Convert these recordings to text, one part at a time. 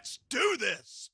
Let's do this!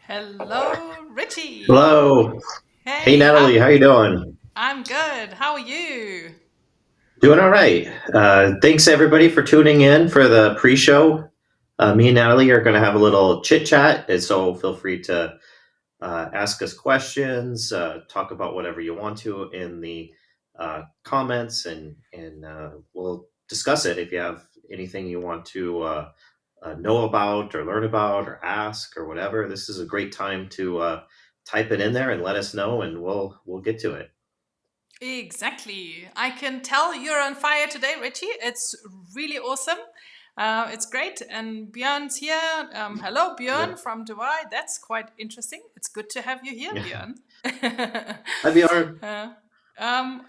Hello, Ritchie. Hello. Hey, Hey, Natalie. How you doing? I'm good. How are you? Doing all right. Thanks, everybody, for tuning in for the pre-show. Me and Natalie are going to have a little chit-chat, and so feel free to ask us questions, talk about whatever you want to in the comments, and we'll discuss it if you have anything you want to know about or learn about or ask or whatever. This is a great time to type it in there and let us know, and we'll get to it. Exactly. I can tell you're on fire today, Ritchie. It's really awesome. It's great. And Björn's here. Hello, Björn Yeah. from Dubai. That's quite interesting. It's good to have you here, Yeah. Björn. Hi, Bjorn.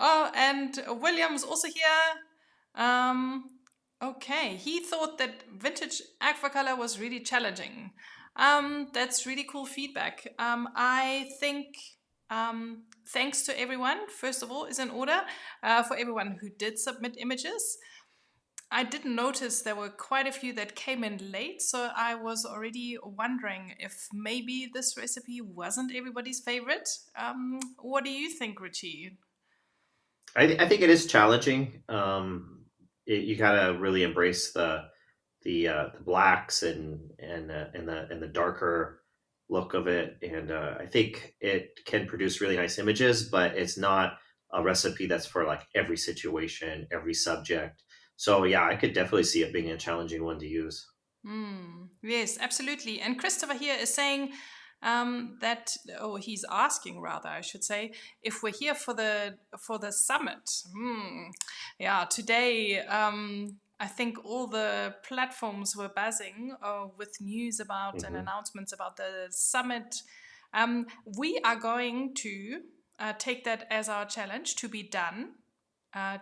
Oh, and William's also here. Okay, he thought that vintage aquacolor was really challenging. That's really cool feedback. I think thanks to everyone, first of all, is in order for everyone who did submit images. I didn't notice there were quite a few that came in late, so I was already wondering if maybe this recipe wasn't everybody's favorite. What do you think, Ritchie? I think it is challenging. You gotta really embrace the blacks and the darker look of it, and I think it can produce really nice images, but it's not a recipe that's for like every situation, every subject. So yeah, I could definitely see it being a challenging one to use. Yes, absolutely. And Christopher here is saying he's asking rather, I should say, if we're here for the summit. Yeah, today I think all the platforms were buzzing with news about and Hmm. announcements about the summit. We are going to take that as our challenge to be done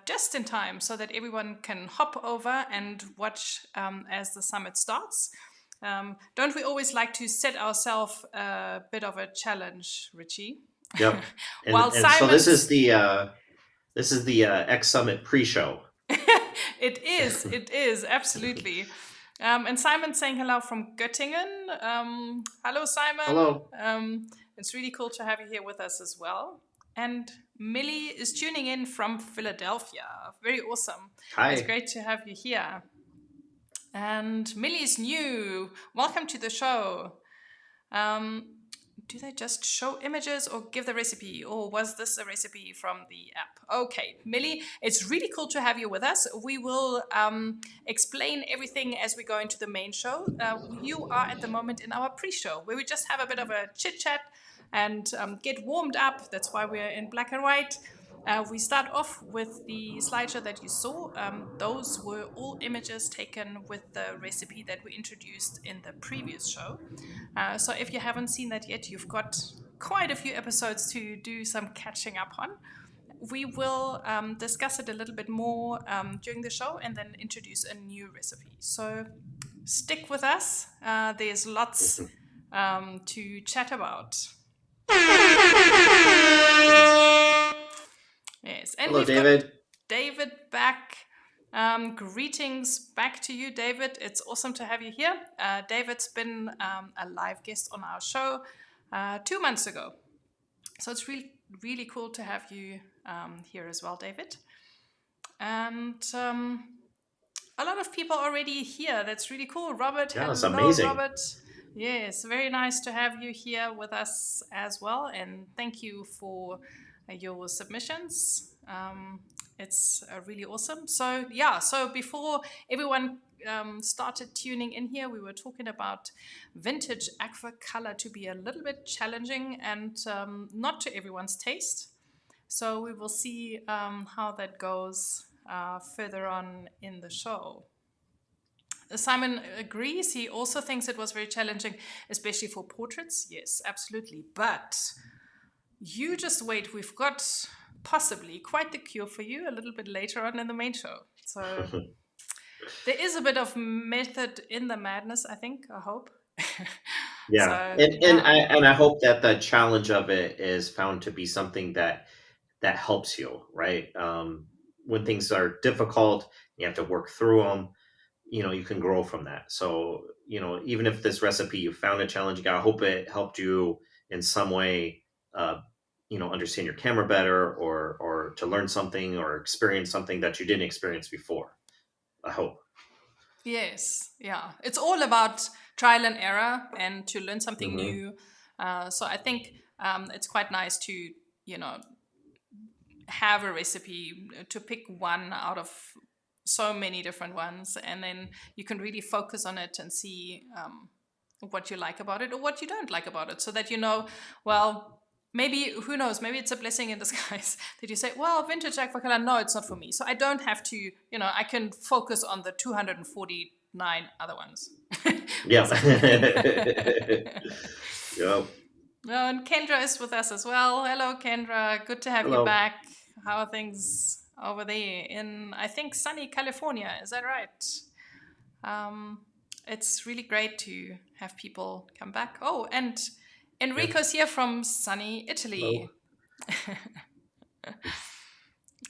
just in time so that everyone can hop over and watch as the summit starts. Don't we always like to set ourselves a bit of a challenge, Ritchie? Yep. While And so this is Simon's, the X Summit pre-show. it is, absolutely. And Simon's saying hello from Göttingen. Hello, Simon. Hello. It's really cool to have you here with us as well. And Millie is tuning in from Philadelphia. Very awesome. It's Hi. great to have you here. And Millie's new. Welcome to the show. Do they just show images or give the recipe? Or was this a recipe from the app? Okay, Millie, it's really cool to have you with us. We will explain everything as we go into the main show. You are at the moment in our pre-show, where we just have a bit of a chit-chat and get warmed up. That's why we're in black and white. We start off with the slideshow that you saw. Those were all images taken with the recipe that we introduced in the previous show. So if you haven't seen that yet, you've got quite a few episodes to do some catching up on. We will discuss it a little bit more during the show and then introduce a new recipe. So stick with us. There's lots to chat about. Yes, and Hello, we've got David. David back. Greetings back to you, David. It's awesome to have you here. David's been a live guest on our show 2 months ago. So it's really, really cool to have you here as well, David. And a lot of people already here. That's really cool. Robert, Yeah, it's hello, amazing. Robert. Yes, very nice to have you here with us as well. And thank you for your submissions. It's really awesome. So, yeah, so before everyone started tuning in here, we were talking about vintage aqua color to be a little bit challenging and not to everyone's taste. So, we will see how that goes further on in the show. Simon agrees. He also thinks it was very challenging, especially for portraits. Yes, absolutely. But you just wait. We've got possibly quite the cure for you a little bit later on in the main show. So there is a bit of method in the madness, I think, I hope. Yeah, So, and yeah. I hope that the challenge of it is found to be something that helps you, right? When things are difficult, you have to work through them. You can grow from that. So, even if this recipe you found it challenging, I hope it helped you in some way. Understand your camera better, or to learn something or experience something that you didn't experience before. I hope. Yes, yeah. It's all about trial and error and to learn something Hmm. new. So I think it's quite nice to, have a recipe to pick one out of so many different ones, and then you can really focus on it and see what you like about it or what you don't like about it, so that you know, well, maybe, who knows, maybe it's a blessing in disguise that you say, well, vintage aquacolor, no, it's not for me. So I don't have to, you know, I can focus on the 249 other ones. Yeah. Basically. Yep. And Kendra is with us as well. Hello, Kendra. Good to have you Hello. back. How are things over there in, I think, sunny California? Is that right? It's really great to have people come back. Oh, and Enrico's here from sunny Italy. Hello.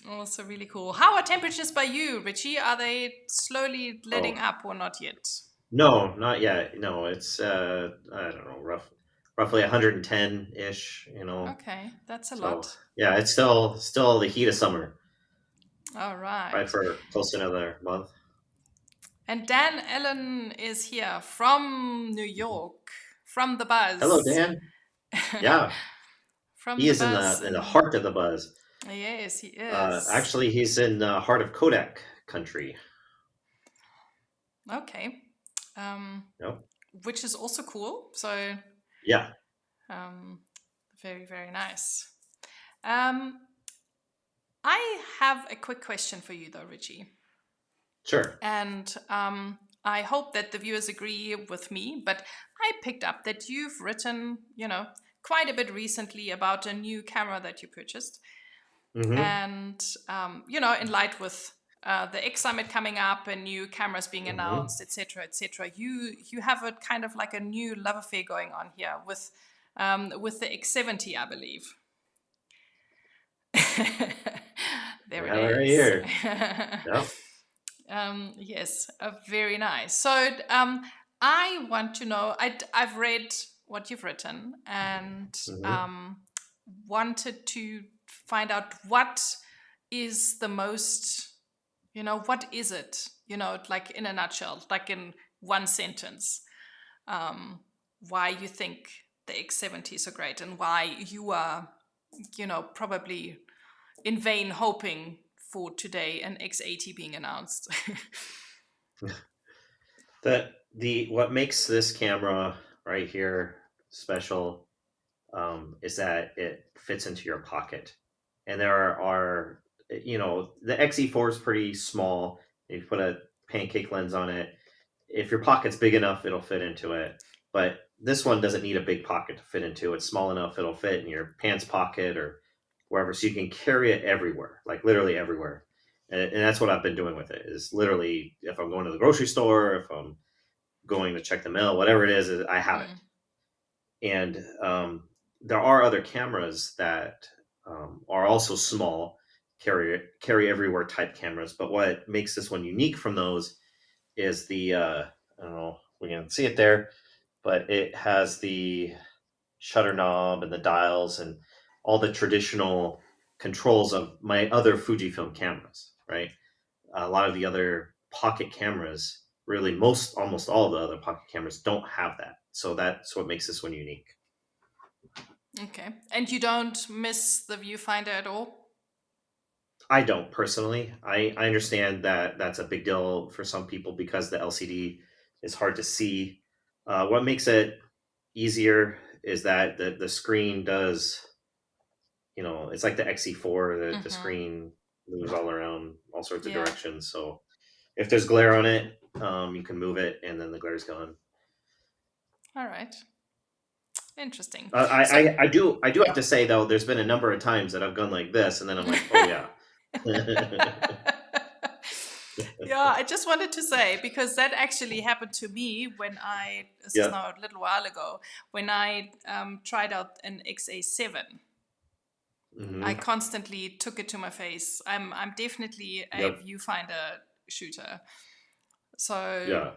Also really cool. How are temperatures by you, Ritchie? Are they slowly letting Oh, up or not yet? no, not yet. No, it's I don't know, roughly 110 ish. Okay, that's a So lot. yeah, it's still the heat of summer. All Probably right. for close to another month. And Dan Ellen is here from New York, from the Hello, Buzz. Dan. Yeah, From he the is in Buzz. the And heart of the buzz. yes, he is. Actually, he's in the heart of Kodak country. Okay. Um, Yep. which is also cool. So, Yeah. um, very, very nice. Um, I have a quick question for you, though, Ritchie. Sure. And I hope that the viewers agree with me, but I picked up that you've written, you know, quite a bit recently about a new camera that you purchased. Mm-hmm. And, you know, in light with the X Summit coming up and new cameras being Mm-hmm. announced, etc., you have a kind of like a new love affair going on here with the X70, I believe. There We it have it right is. here. Yep. Yes, very nice. So I want to know. I've read what you've written and Mm-hmm. wanted to find out what is the most. You know, what is it? You know, like in a nutshell, like in one sentence, um, why you think the X70 is so great and why you are, you know, probably in vain hoping for today an X80 being announced. The what makes this camera right here special is that it fits into your pocket, and there are the XE4 is pretty small. You put a pancake lens on it. If your pocket's big enough, it'll fit into it. But this one doesn't need a big pocket to fit into. It's small enough; it'll fit in your pants pocket or wherever, so you can carry it everywhere, like literally everywhere. And that's what I've been doing with it. Is literally if I'm going to the grocery store, if I'm going to check the mail, whatever it is I have Mm, it. And there are other cameras that are also small, carry everywhere type cameras. But what makes this one unique from those is the I don't know if we can see it there, but it has the shutter knob and the dials and all the traditional controls of my other Fujifilm cameras, right? A lot of the other pocket cameras, really almost all of the other pocket cameras don't have that. So that's what makes this one unique. okay. And you don't miss the viewfinder at all? I don't personally. I understand that that's a big deal for some people because the LCD is hard to see. What makes it easier is that the screen does, it's like the XE4, the Mm-hmm. screen moves all around all sorts of Yeah. directions. So if there's glare on it, you can move it and then the glare's gone. All right. Interesting. So, I do have to say though, there's been a number of times that I've gone like this, and then I'm like, oh yeah. yeah, I just wanted to say because that actually happened to me this is Yeah. now a little while ago, when I tried out an XA7. I Hmm. constantly took it to my face. I'm definitely a Yep. viewfinder shooter, so Yeah.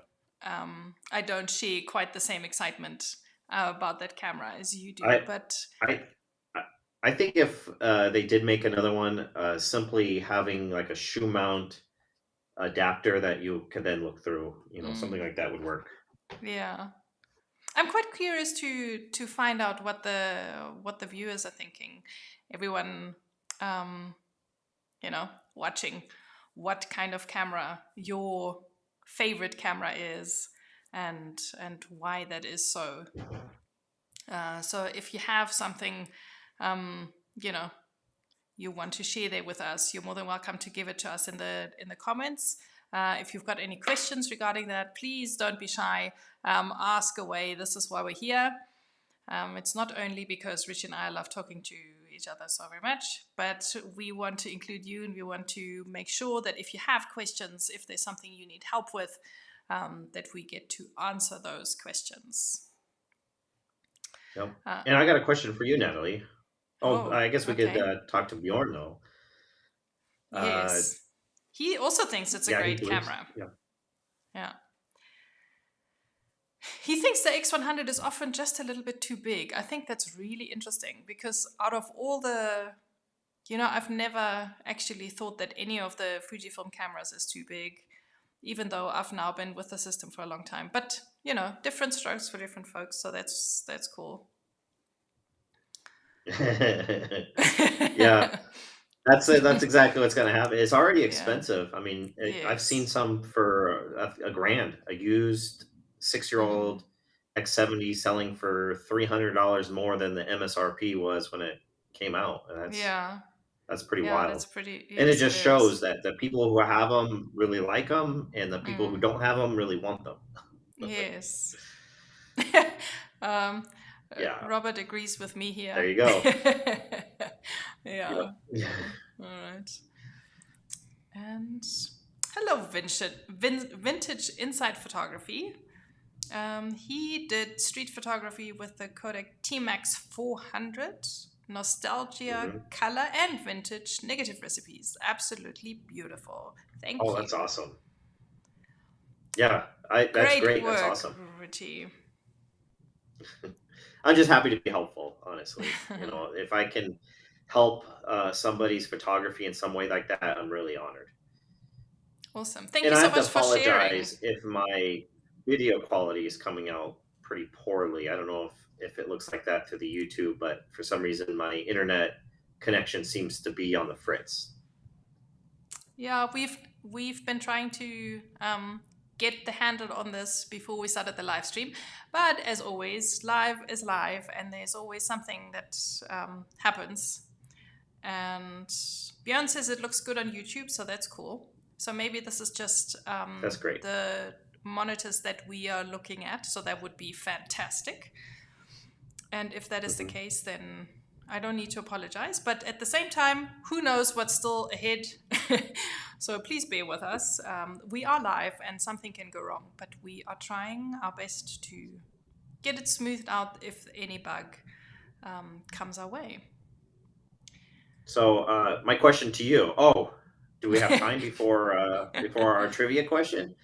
I don't share quite the same excitement about that camera as you do. I But I I I think if they did make another one, simply having like a shoe mount adapter that you could then look through, something mm, like that would work. yeah, I'm quite curious to find out what the viewers are thinking. Everyone, um, watching what kind of camera your favorite camera is. and why that is so. So if you have something, you want to share there with us, you're more than welcome to give it to us in the comments. If you've got any questions regarding that, please don't be shy. Ask away. This is why we're here. It's not only because Ritchie and I love talking to each other so very much, but we want to include you, and we want to make sure that if you have questions, if there's something you need help with, that we get to answer those questions. Yep. And I got a question for you, Nathalie. I guess we could talk to Bjorn, though. Yes. He also thinks it's a great camera. Yeah. He thinks the X100 is often just a little bit too big. I think that's really interesting because out of all the, I've never actually thought that any of the Fujifilm cameras is too big, even though I've now been with the system for a long time. But, different strokes for different folks, so that's cool. Yeah. That's exactly what's going to happen. It's already expensive. I mean, I've seen some for $1,000, a used 6-year-old X70 selling for $300 more than the MSRP was when it came out. And that's pretty wild. That's pretty, and it just shows that the people who have them really like them, and the people who don't have them really want them. Yes. Robert agrees with me here. There you go. Yeah. All right. And hello, Vintage Inside Photography. He did street photography with the Kodak Tame 400, nostalgia, color, and vintage negative recipes. Absolutely beautiful. Thank you. Oh, that's awesome. Yeah, that's great. Work, that's awesome. Ritchie. I'm just happy to be helpful, honestly. If I can help somebody's photography in some way like that, I'm really honored. Awesome. Thank you so much for sharing. I have to apologize if my video quality is coming out pretty poorly. I don't know if it looks like that to the YouTube, but for some reason my internet connection seems to be on the fritz. Yeah, we've been trying to get the handle on this before we started the live stream, but as always, live is live, and there's always something that happens. And Björn says it looks good on YouTube, so that's cool. So maybe this is just that's great. The monitors that we are looking at, so that would be fantastic. And if that is the case, then I don't need to apologize. But at the same time, who knows what's still ahead? So please bear with us. We are live and something can go wrong, but we are trying our best to get it smoothed out if any bug comes our way. So my question to you, do we have time before our trivia question?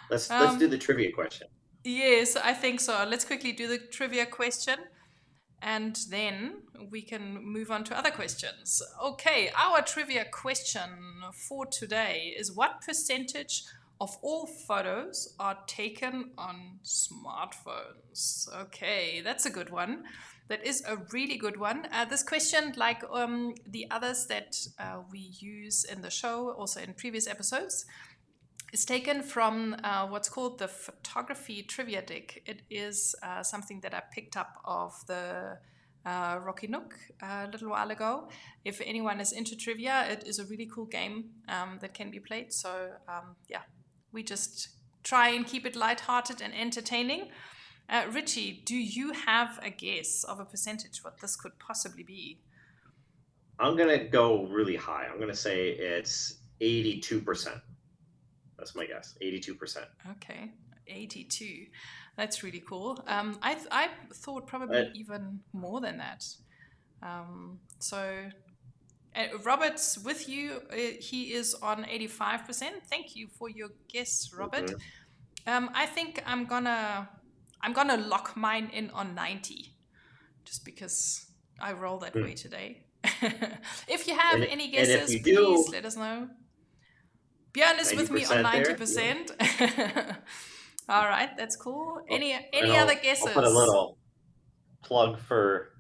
Let's do the trivia question. Yes, I think so. Let's quickly do the trivia question, and then we can move on to other questions. Okay, our trivia question for today is: what percentage of all photos are taken on smartphones? Okay, that's a good one. That is a really good one. This question, like the others that we use in the show, also in previous episodes, is taken from what's called the photography trivia deck. It is something that I picked up of the Rocky Nook a little while ago. If anyone is into trivia, it is a really cool game that can be played. So we just try and keep it lighthearted and entertaining. Ritchie, do you have a guess of a percentage what this could possibly be? I'm going to go really high. I'm going to say it's 82%. That's my guess, 82%. Okay, 82. That's really cool. I thought probably even more than that. Robert's with you. He is on 85%. Thank you for your guess, Robert. I think I'm gonna lock mine in on 90, just because I roll that way today. If you have any guesses, please let us know. Björn is with me on 90%. Yeah. All right, that's cool. Any other guesses? I'll put a little plug for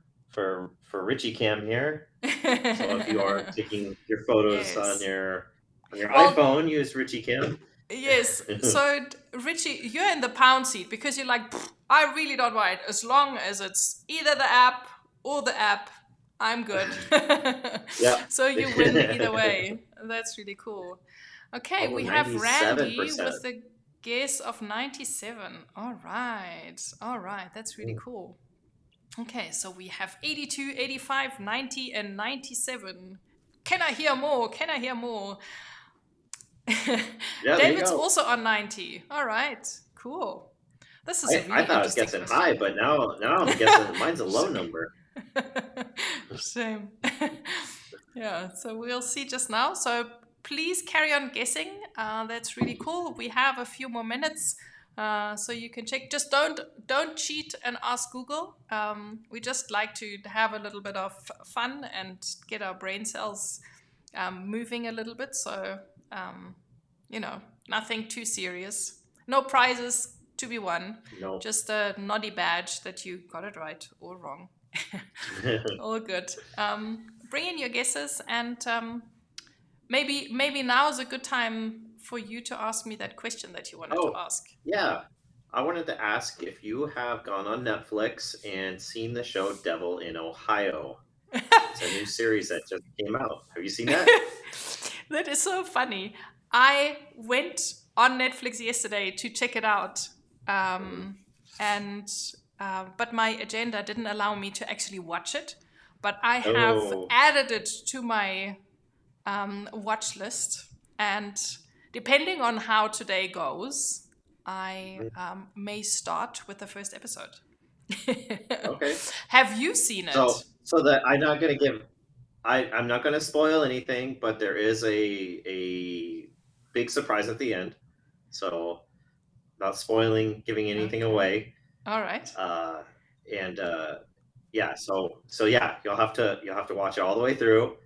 Ritchie Cam here. So if you are taking your photos on your iPhone, use Ritchie Cam. Yes. So, Ritchie, you're in the pound seat because you're like, I really don't mind. As long as it's either the app or the app, I'm good. Yeah. So you win either way. That's really cool. Okay, Oh, we have Randy 97%. with the guess of 97. All right. All right. That's really cool. Okay, so we have 82, 85, 90, and 97. Can I hear more? Can I hear more? Yeah, there you David's go. also on 90. All right, cool. This is a really I thought I was interesting guessing question. high, but now I'm guessing mine's a low number. Same. Yeah, so we'll see just now. So please carry on guessing. That's really cool. We have a few more minutes, so you can check. Just don't cheat and ask Google. We just like to have a little bit of fun and get our brain cells moving a little bit. So nothing too serious. No prizes to be won. No. Just a noddy badge that you got it right or wrong. All good. Bring in your guesses, and maybe now is a good time for you to ask me that question that you wanted to ask. Yeah. I wanted to ask if you have gone on Netflix and seen the show Devil in Ohio. It's a new series that just came out. Have you seen that? That is so funny. I went on Netflix yesterday to check it out, but my agenda didn't allow me to actually watch it. But I have added it to my watch list, and depending on how today goes, I may start with the first episode. Okay. Have you seen it? So that I'm not going to give. I'm not going to spoil anything, but there is a big surprise at the end. So, not spoiling, giving anything away. All right. Yeah. So yeah, you'll have to watch it all the way through,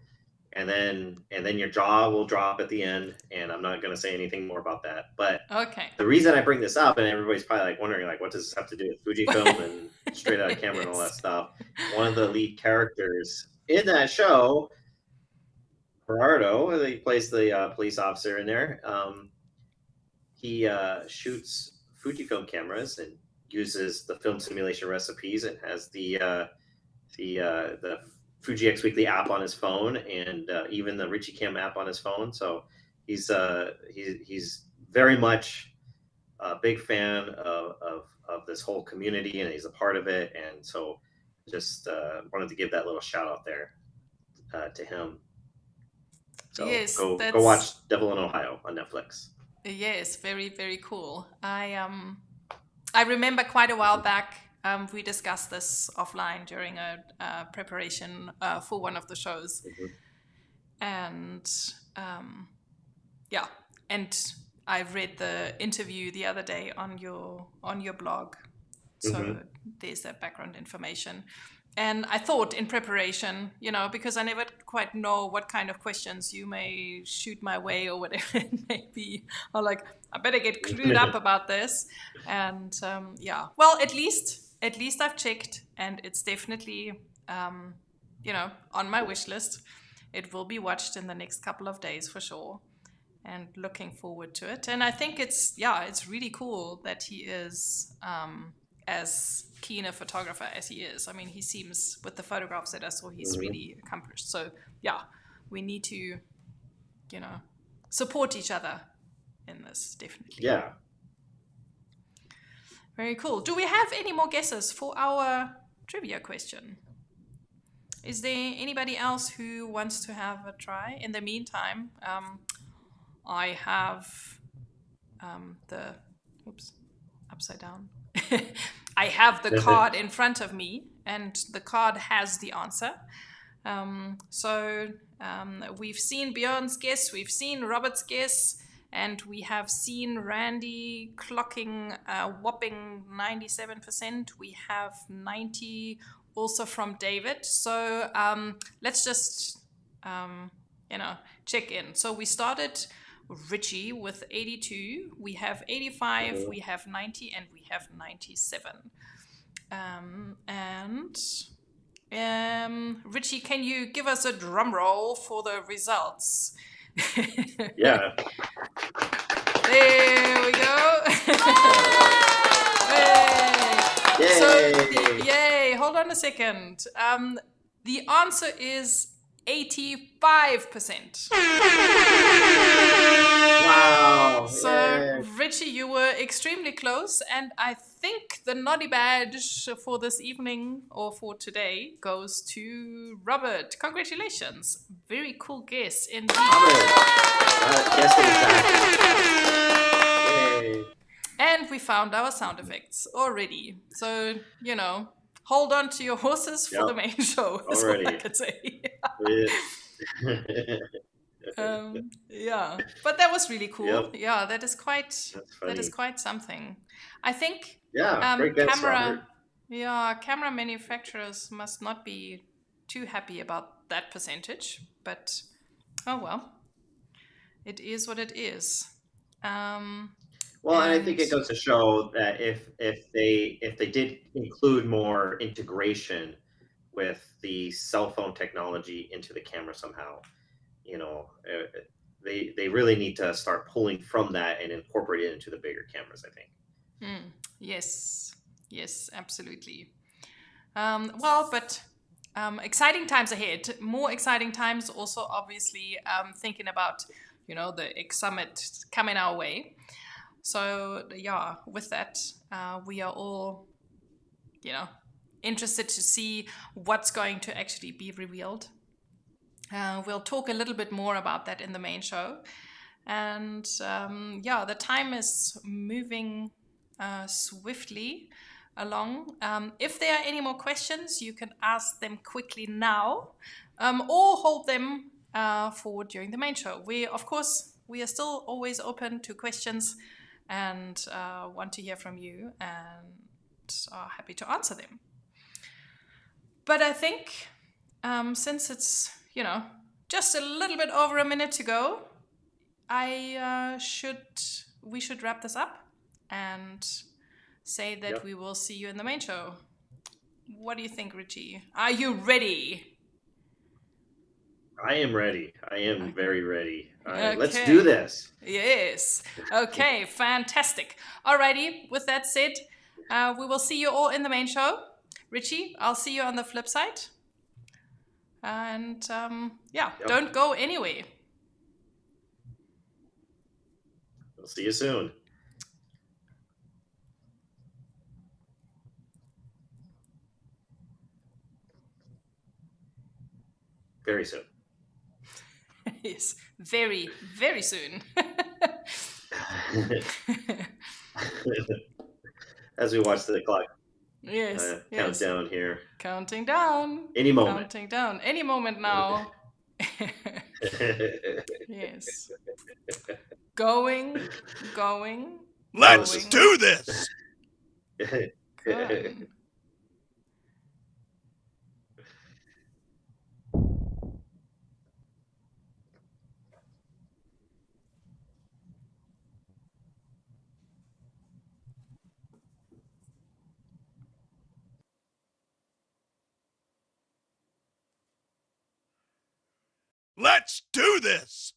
and then your jaw will drop at the end. And I'm not going to say anything more about that. But okay. The reason I bring this up, and everybody's probably like wondering, like, what does this have to do with Fujifilm and straight out of camera and all that stuff? One of the lead characters in that show, Gerardo, he plays the police officer in there. He shoots Fujifilm cameras and uses the film simulation recipes and has the Fuji X Weekly app on his phone and even the Ritchie Cam app on his phone. So he's very much a big fan of this whole community, and he's a part of it. And so just wanted to give that little shout out there to him. So yes, go watch Devil in Ohio on Netflix. Yes, very, very cool. I remember quite a while back, we discussed this offline during a preparation for one of the shows. And and I read the interview the other day on your blog. So there's that background information. And I thought in preparation, because I never quite know what kind of questions you may shoot my way or whatever it may be, I'm like, I better get clued up about this. And well, at least I've checked, and it's definitely, on my wish list. It will be watched in the next couple of days for sure, and looking forward to it. And I think it's really cool that he is as keen a photographer as he is. I mean, he seems, with the photographs that I saw, he's really accomplished. So yeah, we need to, support each other in this, definitely. Yeah. Very cool. Do we have any more guesses for our trivia question? Is there anybody else who wants to have a try? In the meantime, I have upside down. I have the card in front of me, and the card has the answer. So we've seen Björn's guess, we've seen Robert's guess, and we have seen Randy clocking a whopping 97%. We have 90 also from David. So let's just, check in. So we started Ritchie with 82, we have 85, we have 90, and we have 97. Ritchie, can you give us a drum roll for the results? Yeah. There we go. Yay. So, yay. Hold on a second. The answer is 85%. Wow. So, Yay. Ritchie, you were extremely close, and I think the Noddy badge for this evening or for today goes to Robert. Congratulations. Very cool guess indeed. Robert. Guessed it exactly. Yay. And we found our sound effects already. So, hold on to your horses for the main show. That's all I can say. Yeah, but that was really cool. Yep. Yeah, that is quite something. I think great guess, Robert. Camera manufacturers must not be too happy about that percentage, but oh well. It is what it is. And I think it goes to show that if they did include more integration with the cell phone technology into the camera somehow, they really need to start pulling from that and incorporate it into the bigger cameras, I think. Yes, absolutely. But exciting times ahead. More exciting times also, obviously, thinking about, the X Summit coming our way. So, yeah, with that, we are all, interested to see what's going to actually be revealed. We'll talk a little bit more about that in the main show. And, the time is moving swiftly along. If there are any more questions, you can ask them quickly now or hold them for during the main show. We are still always open to questions and want to hear from you and are happy to answer them. But I think since it's, just a little bit over a minute to go, we should wrap this up and say that we will see you in the main show. What do you think, Ritchie? Are you ready? I am ready. I am very ready. All right, let's do this. Yes. Okay, fantastic. Alrighty, with that said, we will see you all in the main show. Ritchie, I'll see you on the flip side. And don't go anywhere. We'll see you soon. Very soon. Yes, very, very soon. As we watch the clock. Yes. Countdown here. Counting down. Any moment. Counting down. Any moment now. Yes. Going. Let's do this. Good. Let's do this.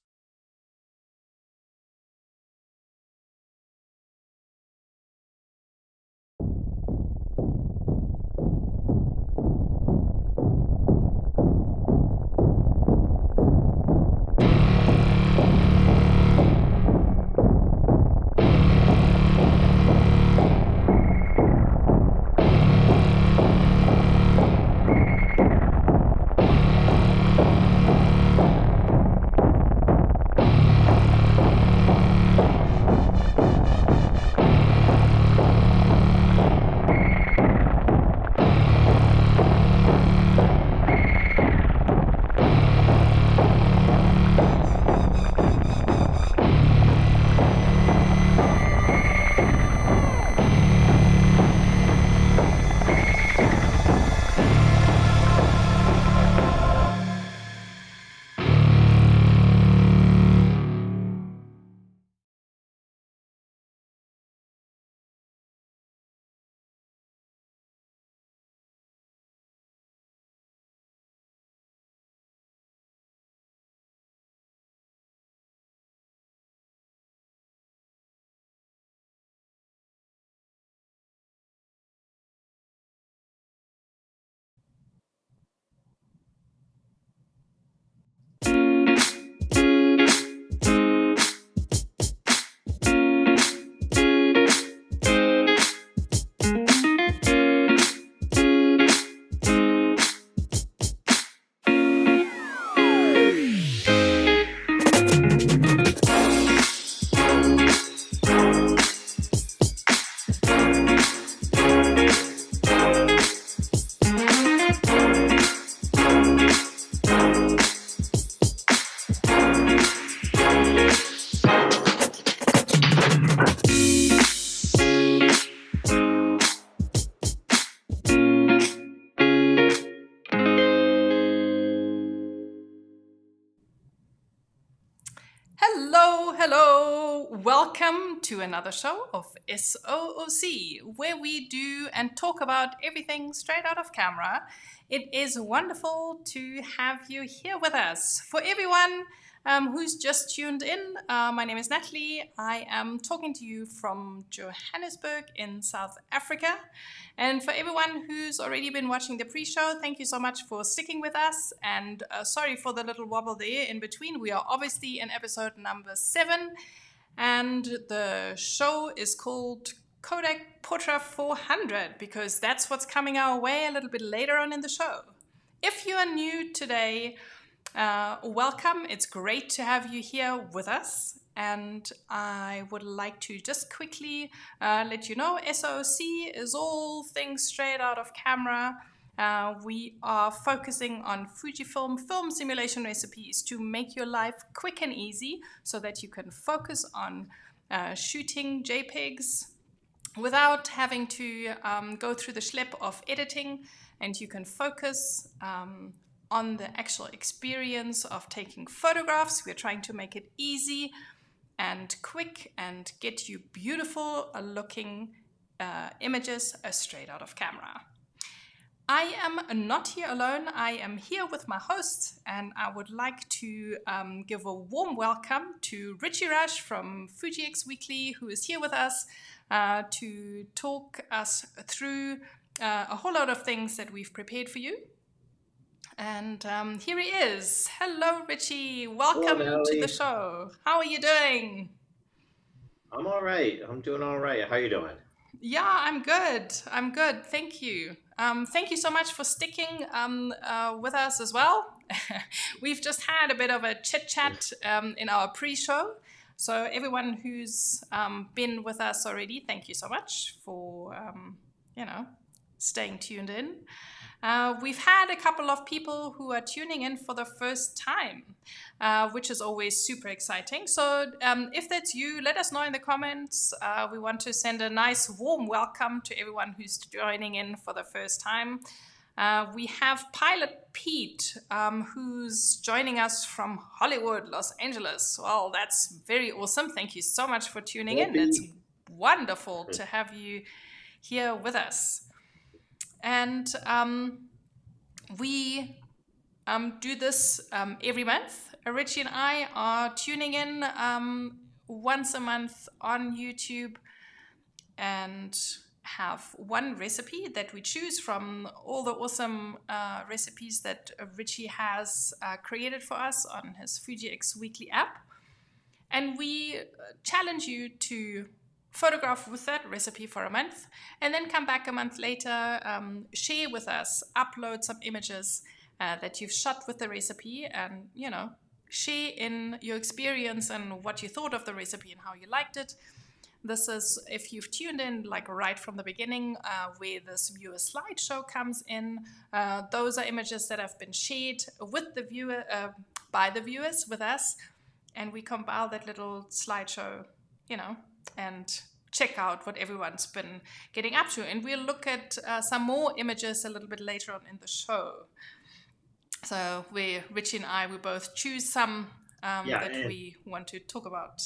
Hello. Welcome to another show of SOOC, where we do and talk about everything straight out of camera. It is wonderful to have you here with us. For everyone who's just tuned in, my name is Nathalie. I am talking to you from Johannesburg in South Africa. And for everyone who's already been watching the pre-show, thank you so much for sticking with us. And sorry for the little wobble there in between. We are obviously in episode number 7. And the show is called Kodak Portra 400 because that's what's coming our way a little bit later on in the show. If you are new today, welcome. It's great to have you here with us. And I would like to just quickly let you know SOC is all things straight out of camera. We are focusing on Fujifilm film simulation recipes to make your life quick and easy so that you can focus on shooting JPEGs without having to go through the schlep of editing, and you can focus on the actual experience of taking photographs. We're trying to make it easy and quick and get you beautiful looking images straight out of camera. I am not here alone. I am here with my host, and I would like to give a warm welcome to Ritchie Roesch from FujiX Weekly, who is here with us to talk us through a whole lot of things that we've prepared for you. And here he is. Hello, Ritchie. Welcome to the show. How are you doing? I'm all right. I'm doing all right. How are you doing? Yeah, I'm good. Thank you. Thank you so much for sticking with us as well. We've just had a bit of a chit-chat in our pre-show. So everyone who's been with us already, thank you so much for, staying tuned in. We've had a couple of people who are tuning in for the first time, which is always super exciting. So if that's you, let us know in the comments. We want to send a nice warm welcome to everyone who's joining in for the first time. We have Pilot Pete, who's joining us from Hollywood, Los Angeles. Well, that's very awesome. Thank you so much for tuning in. It's wonderful to have you here with us. And we do this every month. Ritchie and I are tuning in once a month on YouTube and have one recipe that we choose from all the awesome recipes that Ritchie has created for us on his FujiX Weekly app. And we challenge you to photograph with that recipe for a month, and then come back a month later, share with us, upload some images that you've shot with the recipe, and share in your experience and what you thought of the recipe and how you liked it. This is if you've tuned in like right from the beginning, where this viewer slideshow comes in. Those are images that have been shared with the viewer by the viewers with us, and we compile that little slideshow, and check out what everyone's been getting up to. And we'll look at some more images a little bit later on in the show. So Ritchie and I, we both choose some that we want to talk about.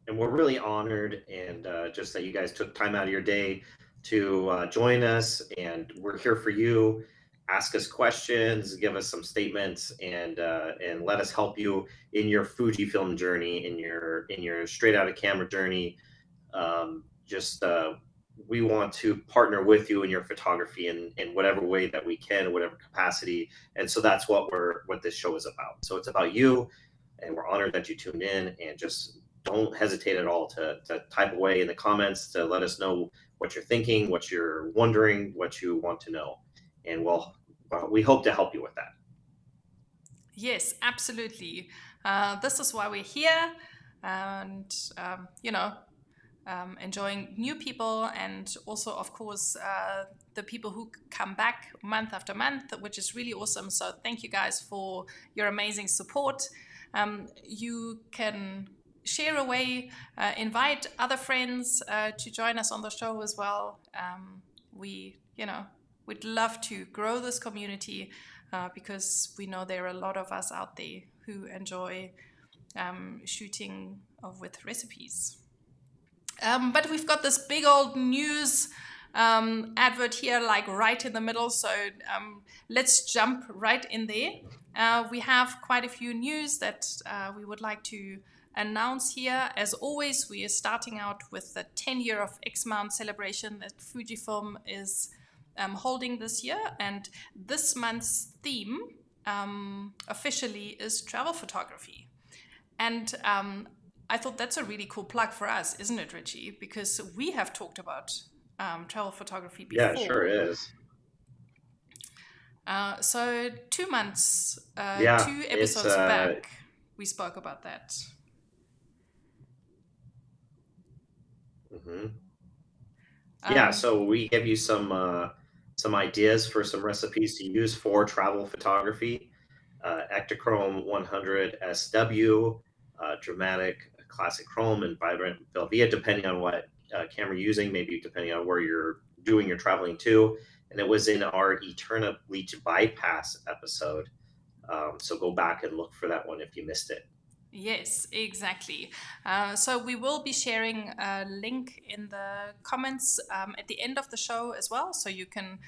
And we're really honored and just that you guys took time out of your day to join us. And we're here for you. Ask us questions, give us some statements, and let us help you in your Fujifilm journey, in your straight out of camera journey. We want to partner with you in your photography in whatever way that we can, whatever capacity. And so that's what this show is about. So it's about you, and we're honored that you tuned in. And just don't hesitate at all to type away in the comments to let us know what you're thinking, what you're wondering, what you want to know. And we hope to help you with that. Yes, absolutely. This is why we're here, and enjoying new people, and also, of course, the people who come back month after month, which is really awesome. So thank you guys for your amazing support. You can share away, invite other friends to join us on the show as well. We'd love to grow this community because we know there are a lot of us out there who enjoy shooting with recipes. But we've got this big old news advert here, like right in the middle. So let's jump right in there. We have quite a few news that we would like to announce here. As always, we are starting out with the 10-year of X-mount celebration that Fujifilm is holding this year. And this month's theme officially is travel photography. And I thought that's a really cool plug for us, isn't it, Ritchie? Because we have talked about travel photography before. Yeah, it sure is. So 2 months, Yeah, 2 episodes back, we spoke about that. Mm-hmm. Yeah, so we give you some ideas for some recipes to use for travel photography. Ektachrome 100 SW, dramatic classic chrome, and vibrant Velvia, depending on what camera you're using, maybe depending on where you're doing your traveling to. And it was in our Eterna Bleach Bypass episode. So go back and look for that one if you missed it. Yes, exactly. So we will be sharing a link in the comments at the end of the show as well, so you can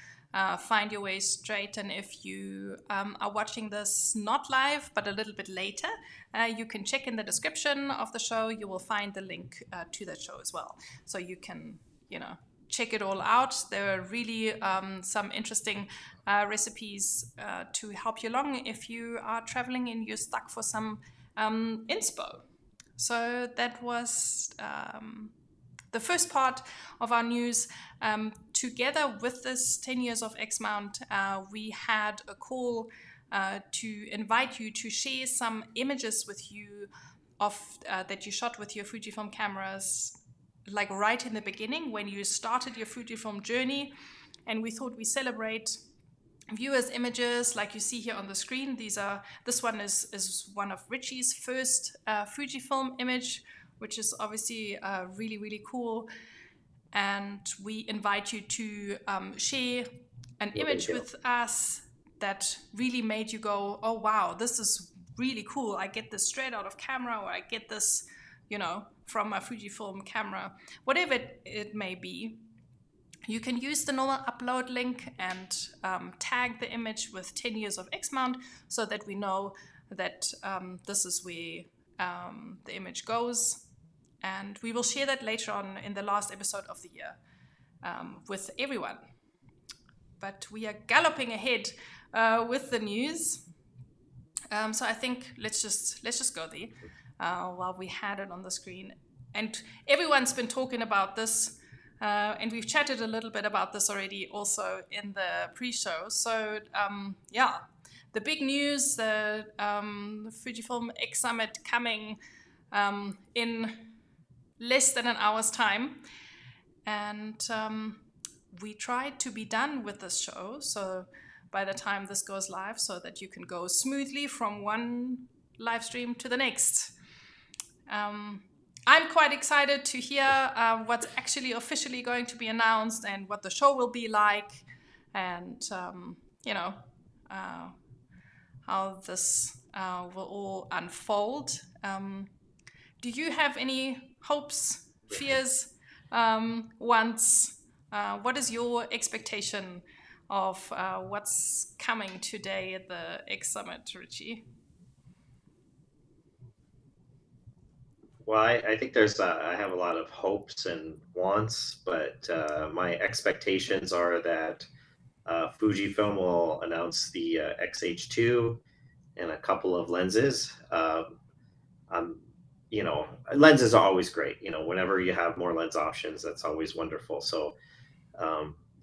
find your way straight. And if you are watching this not live, but a little bit later, you can check in the description of the show. You will find the link to that show as well. So you can, check it all out. There are really some interesting recipes to help you along if you are traveling and you're stuck for some inspo. So that was the first part of our news. Together with this 10 years of X-mount, we had a call to invite you to share some images with you of that you shot with your Fujifilm cameras, like right in the beginning when you started your Fujifilm journey. And we thought we celebrate viewers' images like you see here on the screen. This one is one of Ritchie's first Fujifilm image, which is obviously really, really cool. And we invite you to share an image with us that really made you go, oh wow, this is really cool. I get this straight out of camera, or I get this, from a Fujifilm camera, whatever it may be. You can use the normal upload link and tag the image with 10 years of X-mount so that we know that this is where the image goes. And we will share that later on in the last episode of the year with everyone. But we are galloping ahead with the news. So I think let's just go there while we had it on the screen. And everyone's been talking about this. And we've chatted a little bit about this already also in the pre-show. So, the big news, the Fujifilm X Summit coming in less than an hour's time. And we tried to be done with this show, so by the time this goes live, so that you can go smoothly from one live stream to the next. I'm quite excited to hear what's actually officially going to be announced and what the show will be like, and how this will all unfold. Do you have any hopes, fears, wants? What is your expectation of what's coming today at the X Summit, Ritchie? Well, I think I have a lot of hopes and wants, but my expectations are that Fujifilm will announce the XH2 and a couple of lenses. Lenses are always great. Whenever you have more lens options, that's always wonderful. So,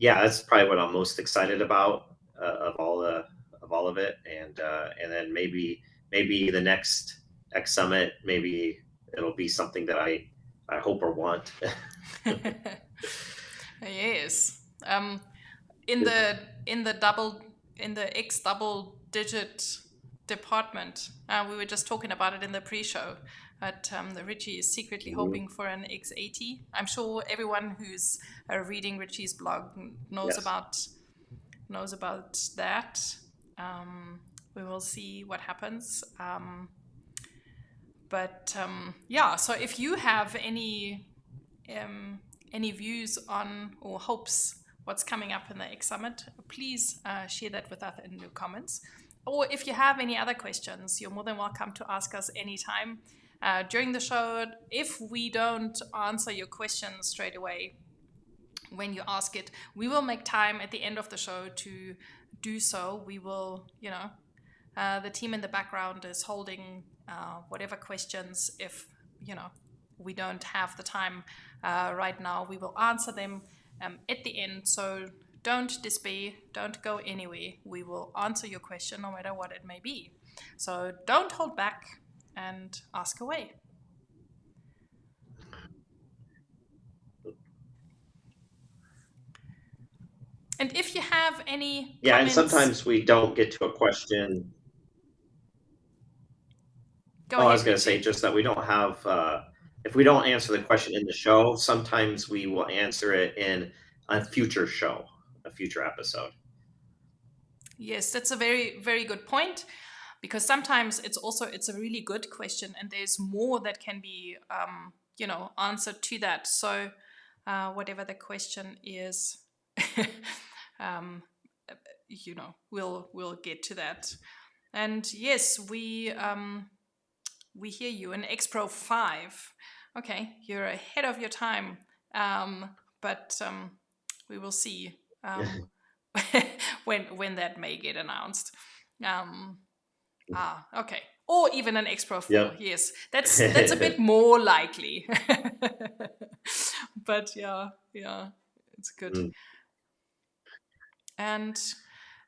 that's probably what I'm most excited about of all of it. And then maybe the next X Summit, maybe it'll be something that I hope or want. Yes. In the X double digit department, we were just talking about it in the pre-show, but Ritchie is secretly hoping for an X80. I'm sure everyone who's reading Ritchie's blog knows about that. We will see what happens. Yeah, so if you have any views on or hopes what's coming up in the X Summit, please share that with us in the comments. Or if you have any other questions, you're more than welcome to ask us anytime during the show. If we don't answer your question straight away when you ask it, we will make time at the end of the show to do so. We will, the team in the background is holding whatever questions. If, we don't have the time right now, we will answer them at the end. So don't despair, don't go anywhere. We will answer your question no matter what it may be. So don't hold back and ask away. And if you have any comments, and sometimes we don't get to a question. I was going to say just that we don't have, if we don't answer the question in the show, sometimes we will answer it in a future show, a future episode. Yes, that's a very, very good point, because sometimes it's a really good question and there's more that can be, answered to that. So whatever the question is, we'll get to that. And yes, we hear you in X Pro 5. Okay, you're ahead of your time, but we will see when that may get announced. Okay, or even an X Pro 4. Yep. Yes, that's a bit more likely. But yeah, it's good. Mm. And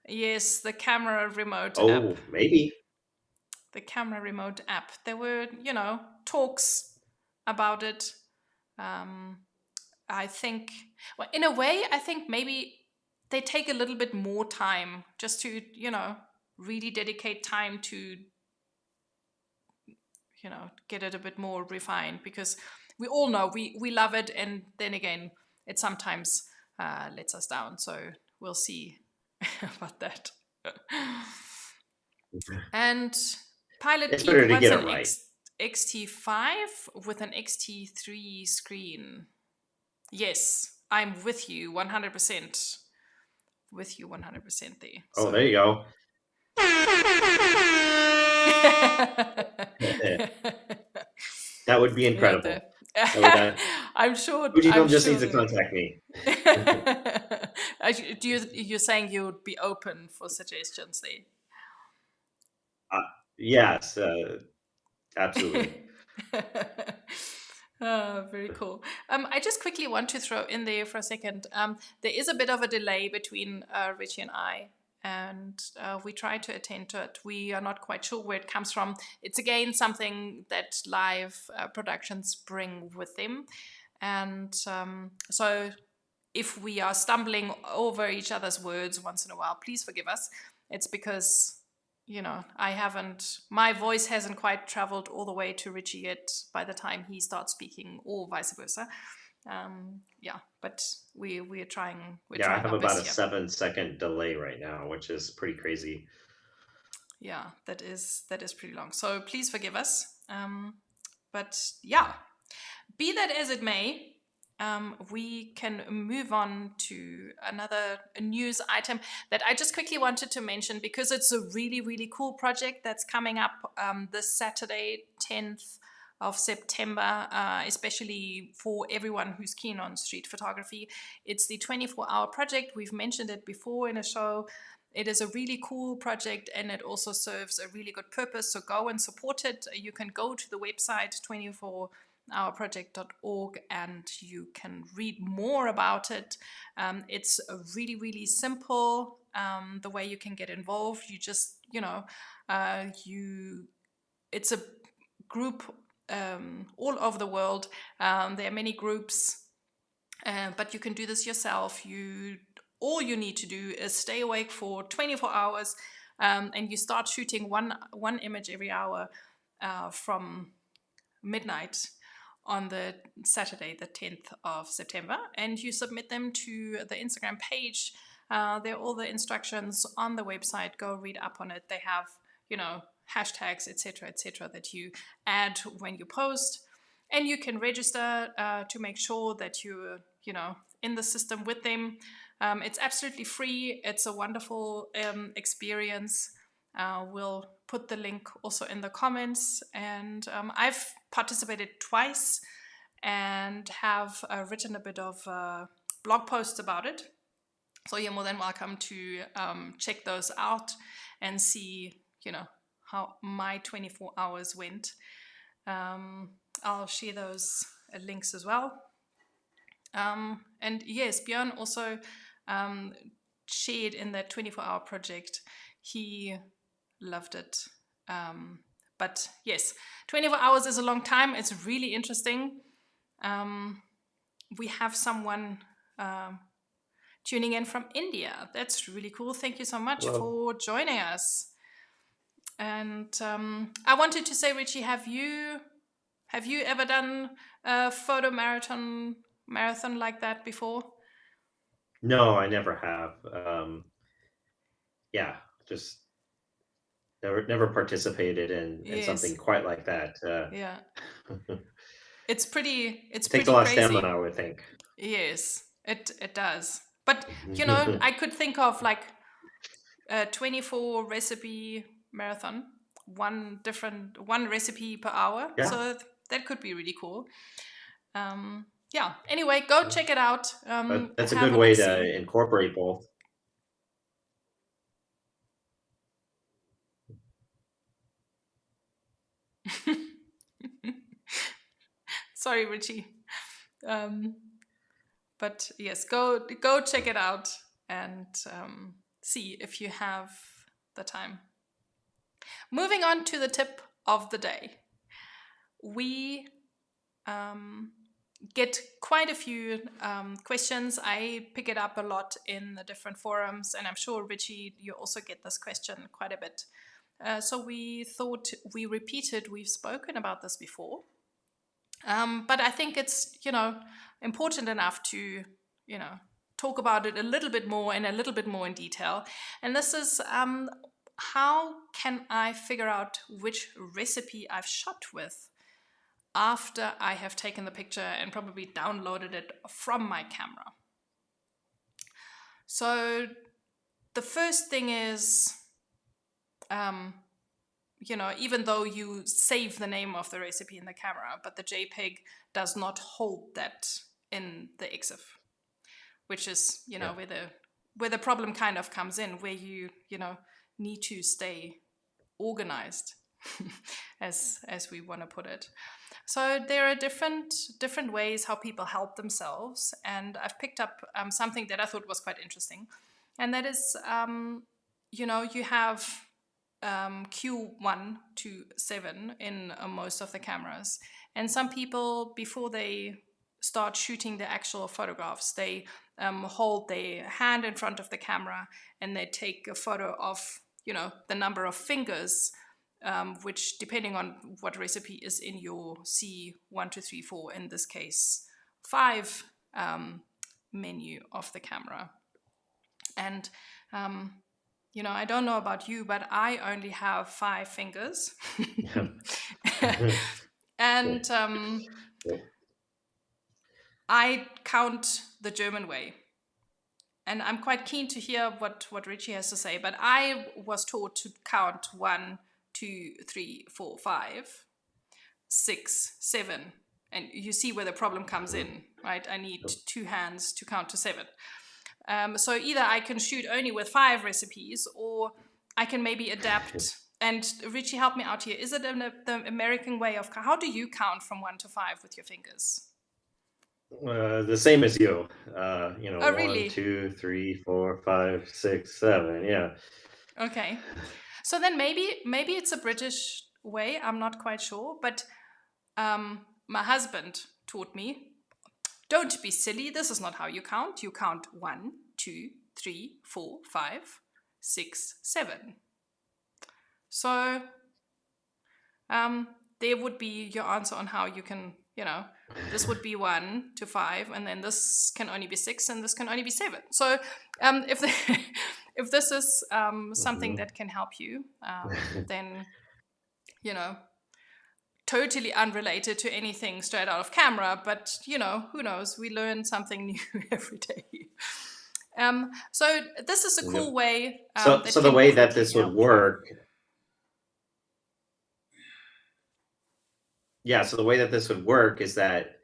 yes, the camera remote app. Maybe. The camera remote app. There were, talks about it. I think, well, in a way, I think maybe they take a little bit more time just to, really dedicate time to, get it a bit more refined, because we all know we love it. And then again, it sometimes lets us down. So we'll see about that. And Pilot it's Peak better to wants get an it right. XT5 with an XT3 screen. Yes, I'm with you 100%. With you 100% there. Oh, there you go. That would be incredible. I'm sure. Fujifilm just needs to contact me. You're saying you would be open for suggestions there? Yes, absolutely. Very cool. I just quickly want to throw in there for a second. There is a bit of a delay between Ritchie and I, and we try to attend to it. We are not quite sure where it comes from. It's again something that live productions bring with them. And so if we are stumbling over each other's words once in a while, please forgive us. It's because, my voice hasn't quite traveled all the way to Ritchie yet by the time he starts speaking, or vice versa. But we're trying. I have about a 7-second delay right now, which is pretty crazy. Yeah, that is pretty long. So please forgive us. But yeah, be that as it may, we can move on to another news item that I just quickly wanted to mention, because it's a really, really cool project that's coming up this Saturday, 10th of September, especially for everyone who's keen on street photography. It's the 24-hour project. We've mentioned it before in a show. It is a really cool project, and it also serves a really good purpose. So go and support it. You can go to the website 24hourproject.org and you can read more about it. It's really, really simple, the way you can get involved. You just, it's a group all over the world. There are many groups, but you can do this yourself. All you need to do is stay awake for 24 hours, and you start shooting one image every hour from midnight on the Saturday, the 10th of September, and you submit them to the Instagram page There are all the instructions on the website. Go read up on it. They have, hashtags, etc., that you add when you post. And you can register to make sure that you're, in the system with them. It's absolutely free. It's a wonderful experience. We'll put the link also in the comments. And I've participated twice and have written a bit of blog posts about it. So you're more than welcome to check those out and see, how my 24 hours went. I'll share those links as well. And yes, Björn also shared in that 24-hour project. He loved it. But yes, 24 hours is a long time. It's really interesting. We have someone tuning in from India. That's really cool. Thank you so much for joining us. And I wanted to say, Ritchie, have you ever done a photo marathon like that before? No, I never have. Just never participated in something quite like that. Yeah, it's pretty. It takes a lot of stamina, I would think. Yes, it does. But I could think of like a 24 recipe marathon, one recipe per hour. Yeah. So that could be really cool. Anyway, go check it out. That's a good way to incorporate both. Sorry, Ritchie. But yes, go check it out and see if you have the time. Moving on to the tip of the day. We get quite a few questions. I pick it up a lot in the different forums, and I'm sure, Ritchie, you also get this question quite a bit. So we thought we've spoken about this before. But I think it's, important enough to, talk about it a little bit more and a little bit more in detail. And this is, how can I figure out which recipe I've shot with after I have taken the picture and probably downloaded it from my camera? So the first thing is, even though you save the name of the recipe in the camera, but the JPEG does not hold that in the EXIF, which is, where the problem kind of comes in, where you need to stay organized, as we want to put it. So there are different ways how people help themselves, and I've picked up something that I thought was quite interesting, and that is, you have Q1 to 7 in most of the cameras, and some people, before they start shooting the actual photographs, they hold their hand in front of the camera and they take a photo of the number of fingers, which, depending on what recipe is in your C1, 2, 3, 4, in this case 5 menu of the camera. And I don't know about you, but I only have 5 fingers. And I count the German way. And I'm quite keen to hear what Ritchie has to say, but I was taught to count 1, 2, 3, 4, 5, 6, 7. And you see where the problem comes in, right? I need 2 hands to count to 7. So either I can shoot only with 5 recipes, or I can maybe adapt. And Ritchie, help me out here. Is it the American way of, how do you count from 1 to 5 with your fingers? The same as you. Oh, 1, really? 2, 3, 4, 5, 6, 7. Yeah. Okay. So then maybe it's a British way. I'm not quite sure. But my husband taught me, don't be silly. This is not how you count. You count 1, 2, 3, 4, 5, 6, 7. So there would be your answer on how you can, this would be 1 to 5, and then this can only be 6, and this can only be 7. So if if this is something that can help you, then totally unrelated to anything straight out of camera, but who knows? We learn something new every day. So this is a cool way. So the way that this would work. Yeah, so the way that this would work is that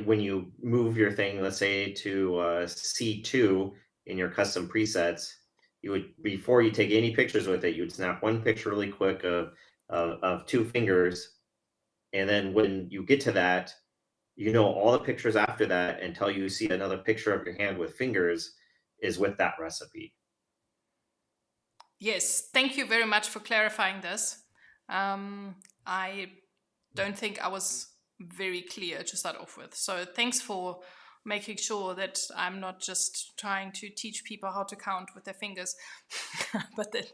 when you move your thing, let's say to C2 in your custom presets, you would, before you take any pictures with it, you would snap one picture really quick of 2 fingers. And then when you get to that, all the pictures after that until you see another picture of your hand with fingers is with that recipe. Yes, thank you very much for clarifying this. I don't think I was very clear to start off with. So thanks for making sure that I'm not just trying to teach people how to count with their fingers, but that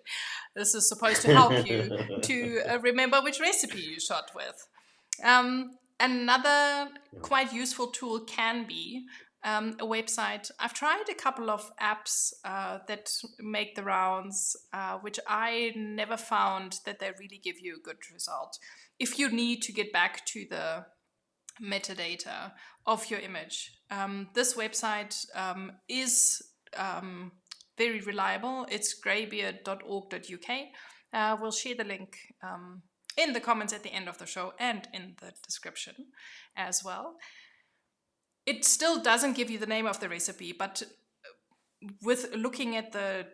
this is supposed to help you to remember which recipe you shot with. Another quite useful tool can be a website. I've tried a couple of apps that make the rounds, which I never found that they really give you a good result. If you need to get back to the metadata of your image, this website is very reliable. It's greybeard.org.uk. We'll share the link in the comments at the end of the show and in the description as well. It still doesn't give you the name of the recipe, but with looking at the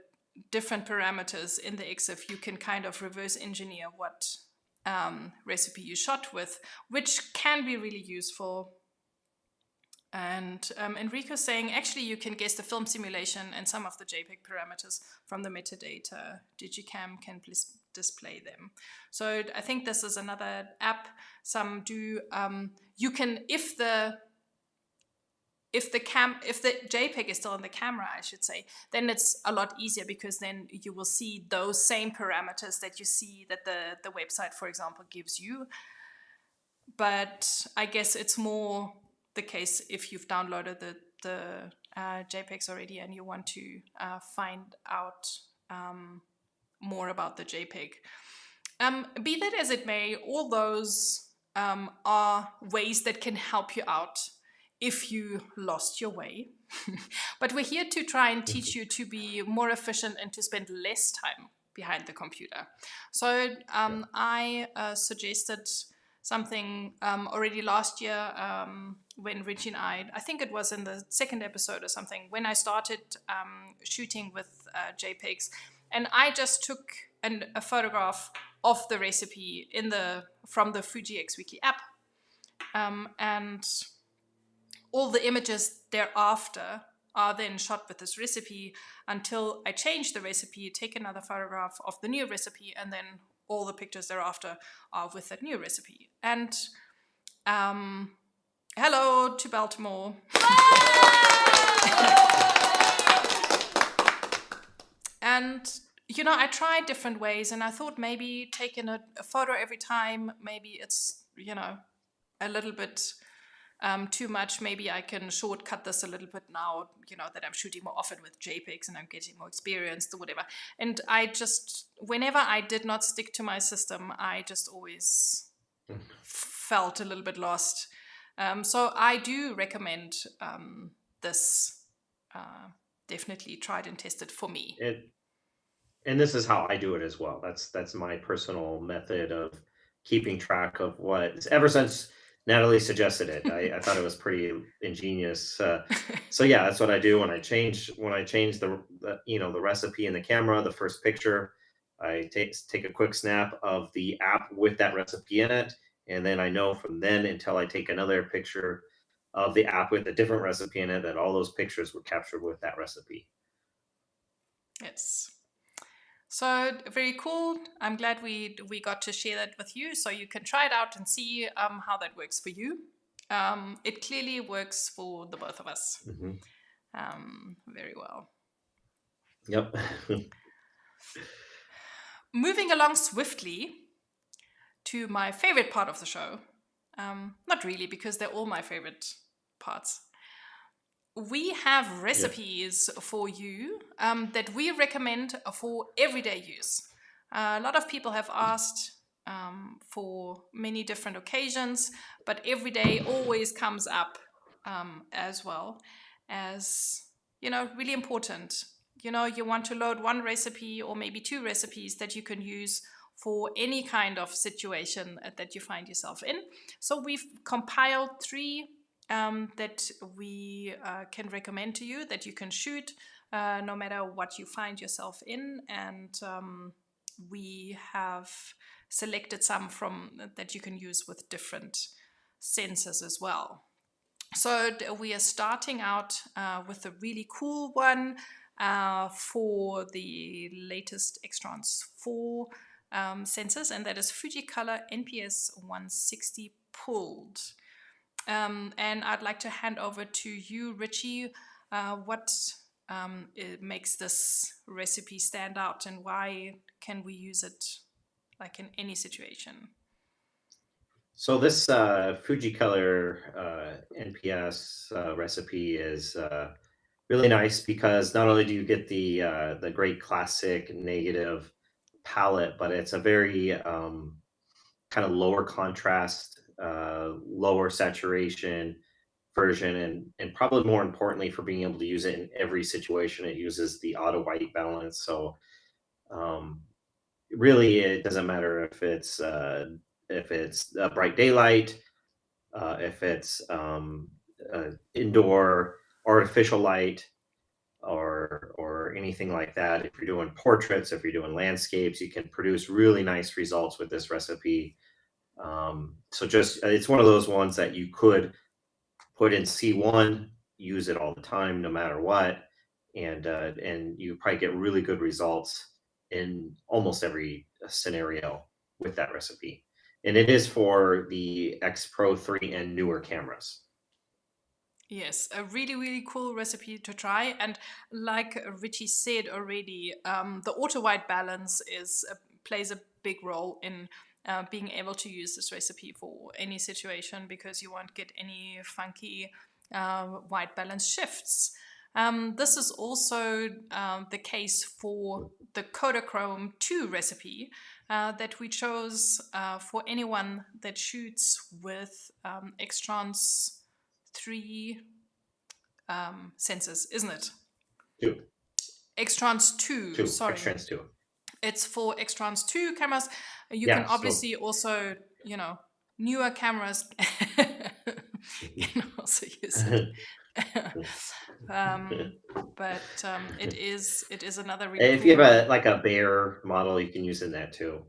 different parameters in the EXIF, you can kind of reverse engineer what recipe you shot with, which can be really useful. And Enrico's saying, actually, you can guess the film simulation and some of the JPEG parameters from the metadata. Digicam can display them. So I think this is another app. Some do. You can, if the JPEG is still in the camera, I should say, then it's a lot easier, because then you will see those same parameters that you see that the website, for example, gives you. But I guess it's more the case if you've downloaded the JPEGs already and you want to find out more about the JPEG. Be that as it may, all those are ways that can help you out if you lost your way. But we're here to try and teach you to be more efficient and to spend less time behind the computer. So I suggested something already last year when Ritchie and I think it was in the second episode or something, when I started shooting with JPEGs, and I just took a photograph of the recipe from the Fuji X Wiki app, and all the images thereafter are then shot with this recipe until I change the recipe, take another photograph of the new recipe, and then all the pictures thereafter are with that new recipe. And hello to Baltimore. And I tried different ways, and I thought maybe taking a photo every time, maybe it's a little bit too much. Maybe I can shortcut this a little bit now, that I'm shooting more often with JPEGs and I'm getting more experienced or whatever. And I just, whenever I did not stick to my system, I just always felt a little bit lost. So I do recommend this, definitely tried and tested for me. And this is how I do it as well. That's my personal method of keeping track of what, ever since Nathalie suggested it. I thought it was pretty ingenious. So yeah, that's what I do when I change the recipe in the camera. The first picture, I take a quick snap of the app with that recipe in it, and then I know from then until I take another picture of the app with a different recipe in it that all those pictures were captured with that recipe. Yes. So very cool. I'm glad we got to share that with you, so you can try it out and see how that works for you. It clearly works for the both of us. Mm-hmm. Very well. Yep. Moving along swiftly to my favorite part of the show, Not really, because they're all my favorite parts. We have recipes for you that we recommend for everyday use. A lot of people have asked for many different occasions, but everyday always comes up as well as, really important. You want to load one recipe or maybe two recipes that you can use for any kind of situation that you find yourself in. So we've compiled three that we can recommend to you, that you can shoot no matter what you find yourself in. And we have selected some from that you can use with different sensors as well. So we are starting out with a really cool one for the latest Extrons 4 sensors, and that is Fujicolor NPS 160 pulled. And I'd like to hand over to you, Ritchie. What it makes this recipe stand out, and why can we use it like in any situation? So this Fujicolor NPS recipe is really nice because not only do you get the great classic negative palette, but it's a very kind of lower contrast, lower saturation version, and probably more importantly for being able to use it in every situation, it uses the auto white balance. So um, really, it doesn't matter if it's bright daylight, if it's indoor artificial light, or anything like that. If you're doing portraits, if you're doing landscapes, you can produce really nice results with this recipe. So just it's one of those ones that you could put in C1, use it all the time, no matter what, and you probably get really good results in almost every scenario with that recipe. And it is for the X Pro 3 and newer cameras. Yes, a really, really cool recipe to try. And like Ritchie said already, the auto white balance plays a big role in being able to use this recipe for any situation, because you won't get any funky white balance shifts. This is also the case for the Kodachrome 2 recipe that we chose for anyone that shoots with Extrons 3 sensors, isn't it? 2. Extrons 2, sorry. Extrans 2. It's for Extrons 2 cameras. You Yeah, can obviously also, newer cameras can also use it. But it is another really If cool you have one. like a Bear model, you can use in that too.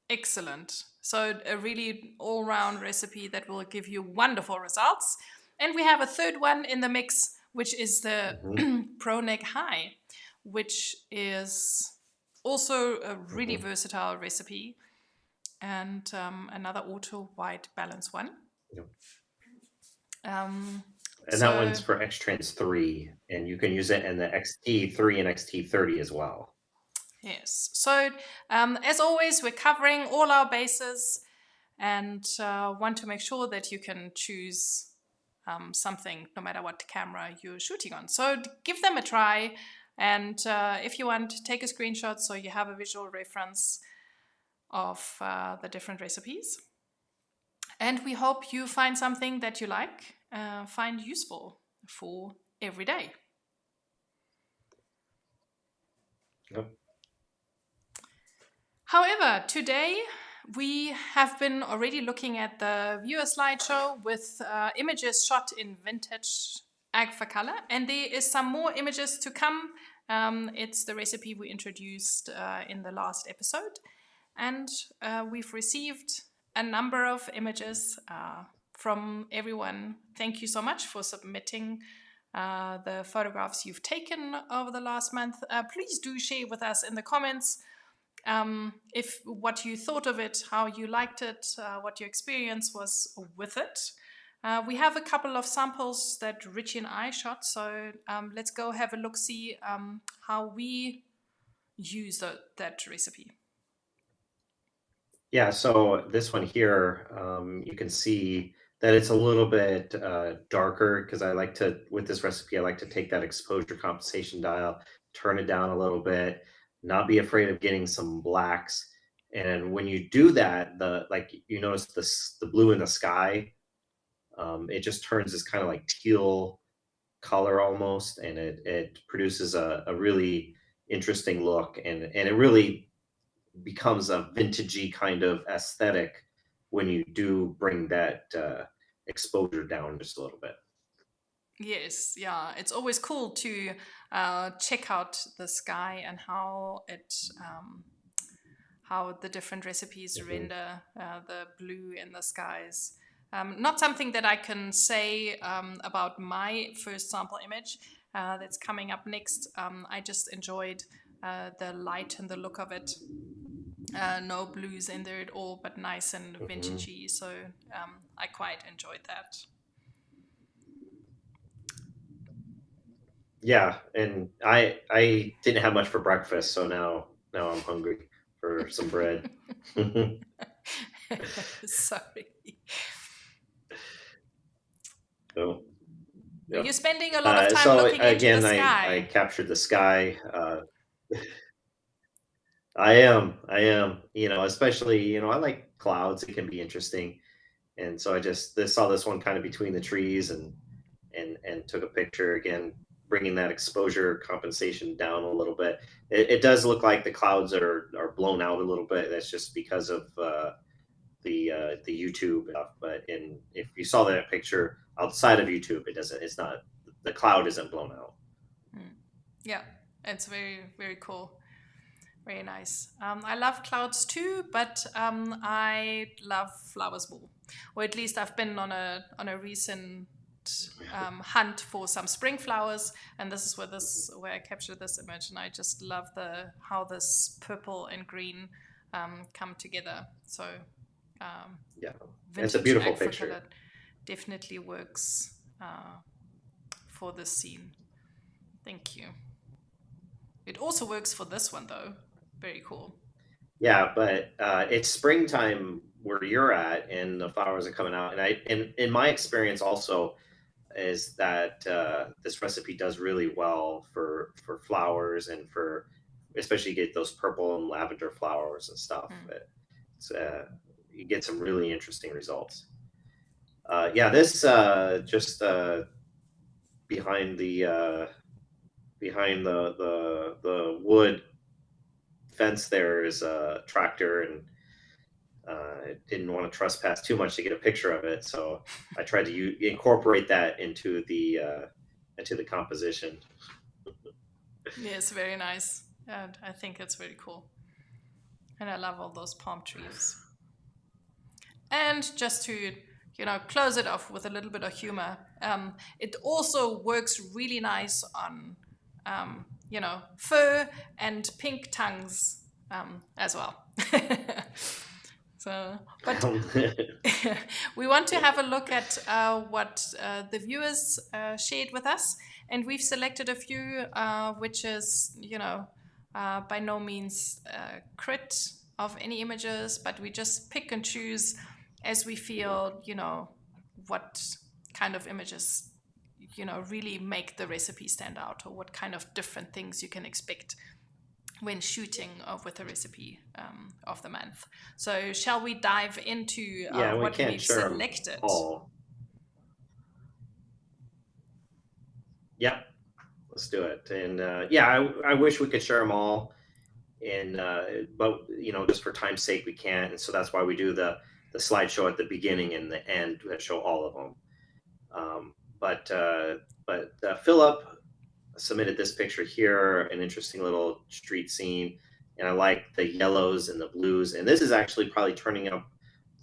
Excellent. So a really all-round recipe that will give you wonderful results. And we have a third one in the mix, which is the Pro Neck High, which is also a really versatile recipe, and another auto white balance one. Yep. Um, And that one's for X-Trans 3, and you can use it in the XT3 and XT30 as well. Yes. So as always, we're covering all our bases, and want to make sure that you can choose something no matter what camera you're shooting on. So give them a try, and if you want, take a screenshot so you have a visual reference of the different recipes. And we hope you find something that you like, find useful for every day. Yep. However, today we have been already looking at the viewer slideshow with images shot in vintage Agfacolor, and there is some more images to come. It's the recipe we introduced in the last episode, and we've received a number of images from everyone. Thank you so much for submitting the photographs you've taken over the last month. Please do share with us in the comments if what you thought of it, how you liked it, what your experience was with it. We have a couple of samples that Ritchie and I shot, so let's go have a look-see how we use that recipe. Yeah, so this one here, you can see that it's a little bit darker because I like to, with this recipe, I like to take that exposure compensation dial, turn it down a little bit, not be afraid of getting some blacks. And when you do that, like you notice the blue in the sky, it just turns this kind of like teal color almost, and it produces a really interesting look, and it really becomes a vintagey kind of aesthetic when you do bring that exposure down just a little bit. Yes, yeah. It's always cool to check out the sky and how the different recipes Mhm. render the blue in the skies. Not something that I can say about my first sample image that's coming up next. I just enjoyed the light and the look of it. No blues in there at all, but nice and Mhm. vintagey. So I quite enjoyed that. Yeah, and I didn't have much for breakfast, so now I'm hungry for some bread. Sorry. So yeah. You're spending a lot of time So looking into the again, I sky. captured the sky. I am. Especially I like clouds. It can be interesting, and so I just saw this one kind of between the trees, and took a picture again, bringing that exposure compensation down a little bit. It does look like the clouds are blown out a little bit. That's just because of the YouTube stuff. But if you saw that picture outside of YouTube, it doesn't. It's not, the cloud isn't blown out. Mm. Yeah, it's very, very cool. Very nice. I love clouds too, but I love flowers more. Or at least I've been on a recent hunt for some spring flowers, and this is where I captured this image, and I just love the how this purple and green come together. So Yeah, it's a vintage beautiful agricolor picture. definitely works for this scene. Thank you. It also works for this one though. Very cool. Yeah, but it's springtime where you're at, and the flowers are coming out. And in my experience also is that this recipe does really well for flowers, and for especially get those purple and lavender flowers and stuff. Mm. It's You get some really interesting results. Yeah, this just behind the behind the wood fence there is a tractor, and I didn't want to trespass too much to get a picture of it, so I tried to incorporate that into the composition. Yes, very nice. And I think it's very cool. And I love all those palm trees. And just to, close it off with a little bit of humor, it also works really nice on, fur and pink tongues as well. So, but we want to have a look at what the viewers shared with us, and we've selected a few, which is, by no means crit of any images, but we just pick and choose as we feel, what kind of images, really make the recipe stand out, or what kind of different things you can expect when shooting with a recipe of the month. So shall we dive into Yeah, we what can't we've share them selected? all. Yep, let's do it. And yeah, I wish we could share them all, and but just for time's sake, we can't. And so that's why we do the slideshow at the beginning and the end that show all of them. Um, but Philip submitted this picture here, an interesting little street scene, and I like the yellows and the blues. And this is actually probably turning up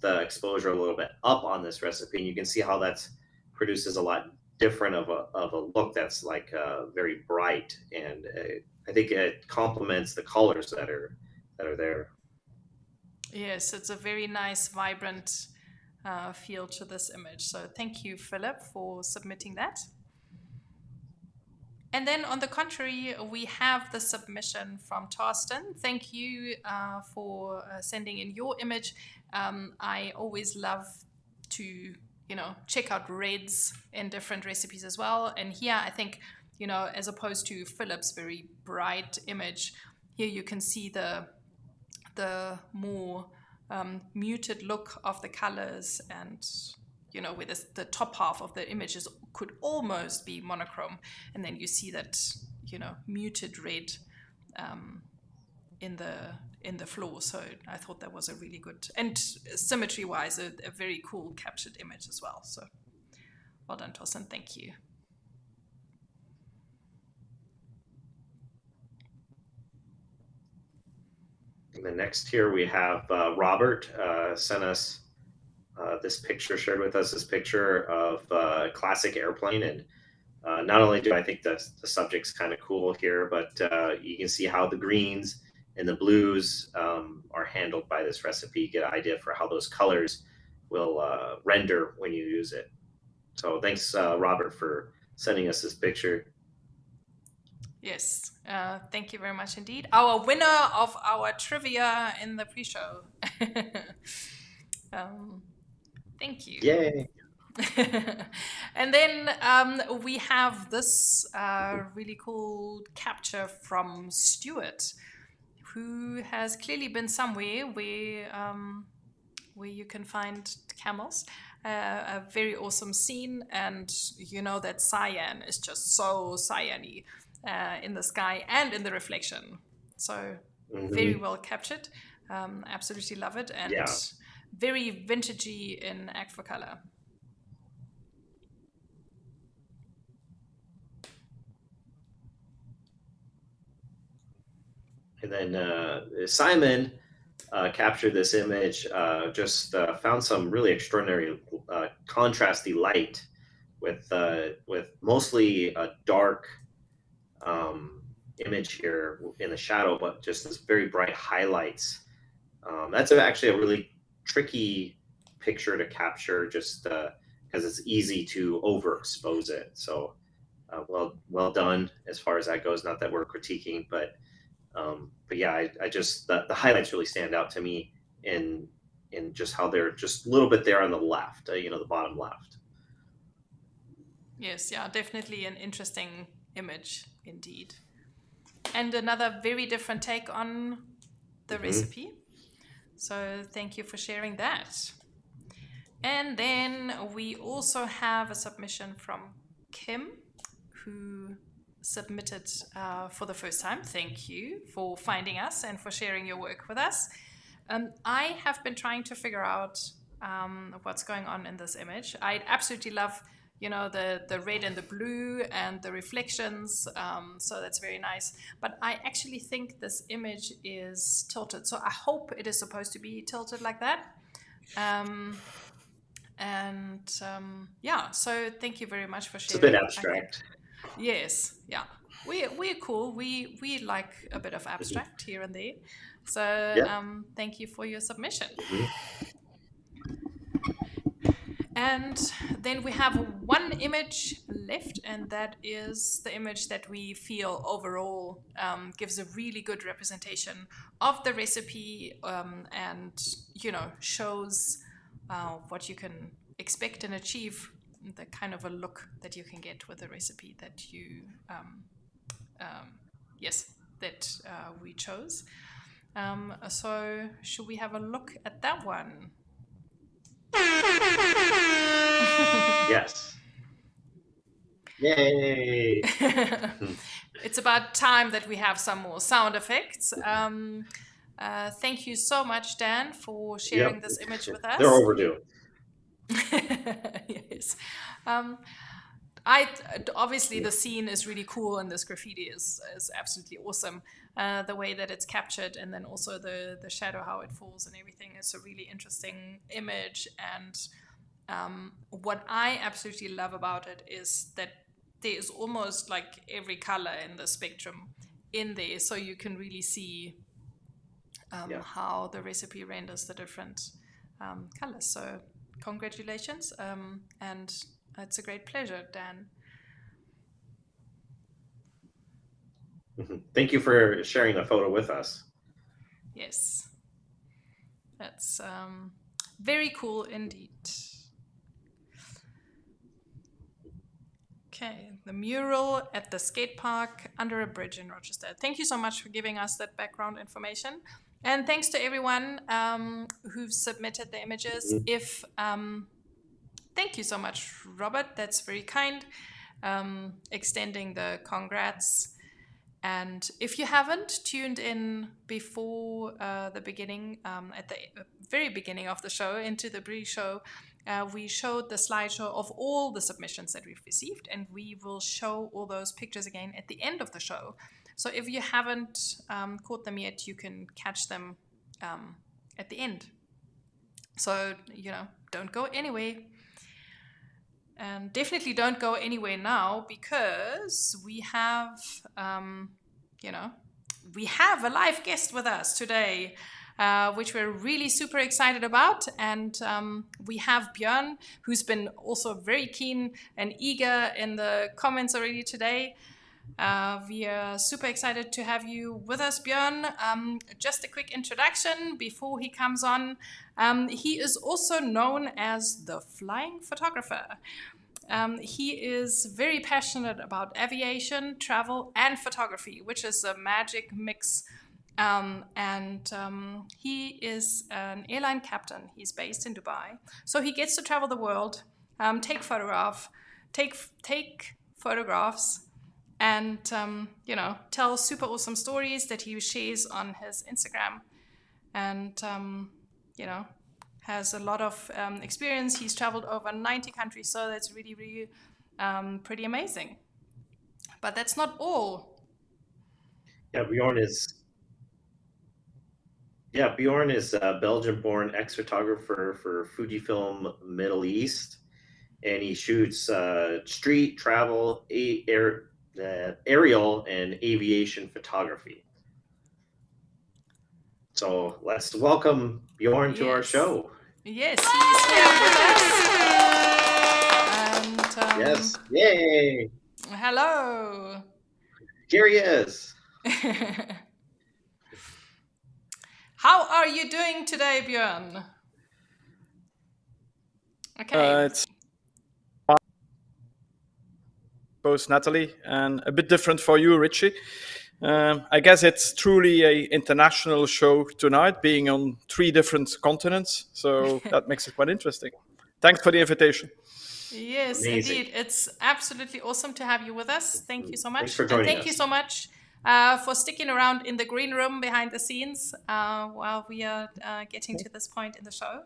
the exposure a little bit up on this recipe, and you can see how that's produces a lot different of a look that's like very bright, and I think it complements the colors that are there. Yes, it's a very nice, vibrant feel to this image. So thank you, Philip, for submitting that. And then on the contrary, we have the submission from Torsten. Thank you for sending in your image. I always love to, check out reds in different recipes as well. And here I think, as opposed to Philip's very bright image, here you can see the more muted look of the colors, and where the top half of the images could almost be monochrome, and then you see that muted red in the floor. So I thought that was a really good, and symmetry wise, a very cool captured image as well. So well done, Torsten. Thank you. And then next here we have Robert sent us this picture, shared with us this picture of a classic airplane. And not only do I think the subject's kind of cool here, but you can see how the greens and the blues are handled by this recipe. Get an idea for how those colors will render when you use it. So thanks, Robert, for sending us this picture. Yes, thank you very much indeed. Our winner of our trivia in the pre-show. Thank you. Yay! And then we have this really cool capture from Stuart, who has clearly been somewhere where you can find camels. A very awesome scene, and that cyan is just so cyany in the sky and in the reflection. So very well captured. Absolutely love it, and very vintagey in Agfacolor. And then Simon captured this image, just found some really extraordinary contrasty light with mostly a dark image here in the shadow, but just this very bright highlights. That's actually a really tricky picture to capture, just because it's easy to overexpose it. So well done as far as that goes. Not that we're critiquing, but yeah, I just the highlights really stand out to me in just how they're just a little bit there on the left, the bottom left. Yes, yeah, definitely an interesting image indeed. And another very different take on the recipe. So thank you for sharing that. And then we also have a submission from Kim, who submitted for the first time. Thank you for finding us and for sharing your work with us. I have been trying to figure out what's going on in this image. I absolutely love the red and the blue and the reflections, so that's very nice. But I actually think this image is tilted, so I hope it is supposed to be tilted like that. Yeah, so thank you very much for sharing. It's a bit abstract. Yes, yeah, we're cool. We like a bit of abstract here and there. So thank you for your submission. And then we have one image left, and that is the image that we feel overall gives a really good representation of the recipe, and shows what you can expect and achieve, the kind of a look that you can get with the recipe that you we chose. So should we have a look at that one? Yes. Yay! It's about time that we have some more sound effects. Thank you so much, Dan, for sharing this image with us. They're overdue. Yes. Obviously the scene is really cool, and this graffiti is absolutely awesome. The way that it's captured, and then also the shadow, how it falls and everything, is a really interesting image. And what I absolutely love about it is that there is almost like every color in the spectrum in there, so you can really see how the recipe renders the different colors. So congratulations, and it's a great pleasure, Dan. Thank you for sharing the photo with us. Yes, that's very cool indeed. Okay, the mural at the skate park under a bridge in Rochester. Thank you so much for giving us that background information. And thanks to everyone who've submitted the images. Thank you so much, Robert. That's very kind. Extending the congrats. And if you haven't tuned in before the beginning, at the very beginning of the show, into the pre-show, we showed the slideshow of all the submissions that we've received, and we will show all those pictures again at the end of the show. So if you haven't caught them yet, you can catch them at the end. So, don't go anywhere. And definitely don't go anywhere now, because we have, we have a live guest with us today, which we're really super excited about. And we have Björn, who's been also very keen and eager in the comments already today. We are super excited to have you with us, Björn. Just a quick introduction before he comes on. He is also known as the Flying Photographer. He is very passionate about aviation, travel, and photography, which is a magic mix. He is an airline captain. He's based in Dubai. So he gets to travel the world, take photographs, and tell super awesome stories that he shares on his Instagram. And has a lot of experience. He's traveled over 90 countries, so that's really, really pretty amazing. But that's not all. Bjorn is a Belgian-born ex-photographer for Fujifilm Middle East, and he shoots street, travel, aerial, and aviation photography. So let's welcome Bjorn to our show. Yes, he's here with us. And, yes, yay! Hello. Here he is. How are you doing today, Björn? Okay. It's both Nathalie and a bit different for you, Ritchie. I guess it's truly an international show tonight, being on 3 different continents. So that makes it quite interesting. Thanks for the invitation. Yes, Amazing. indeed. It's absolutely awesome to have you with us. Thank you so much. Thanks for joining Thank us. you so much for sticking around in the green room behind the scenes while we are getting to this point in the show.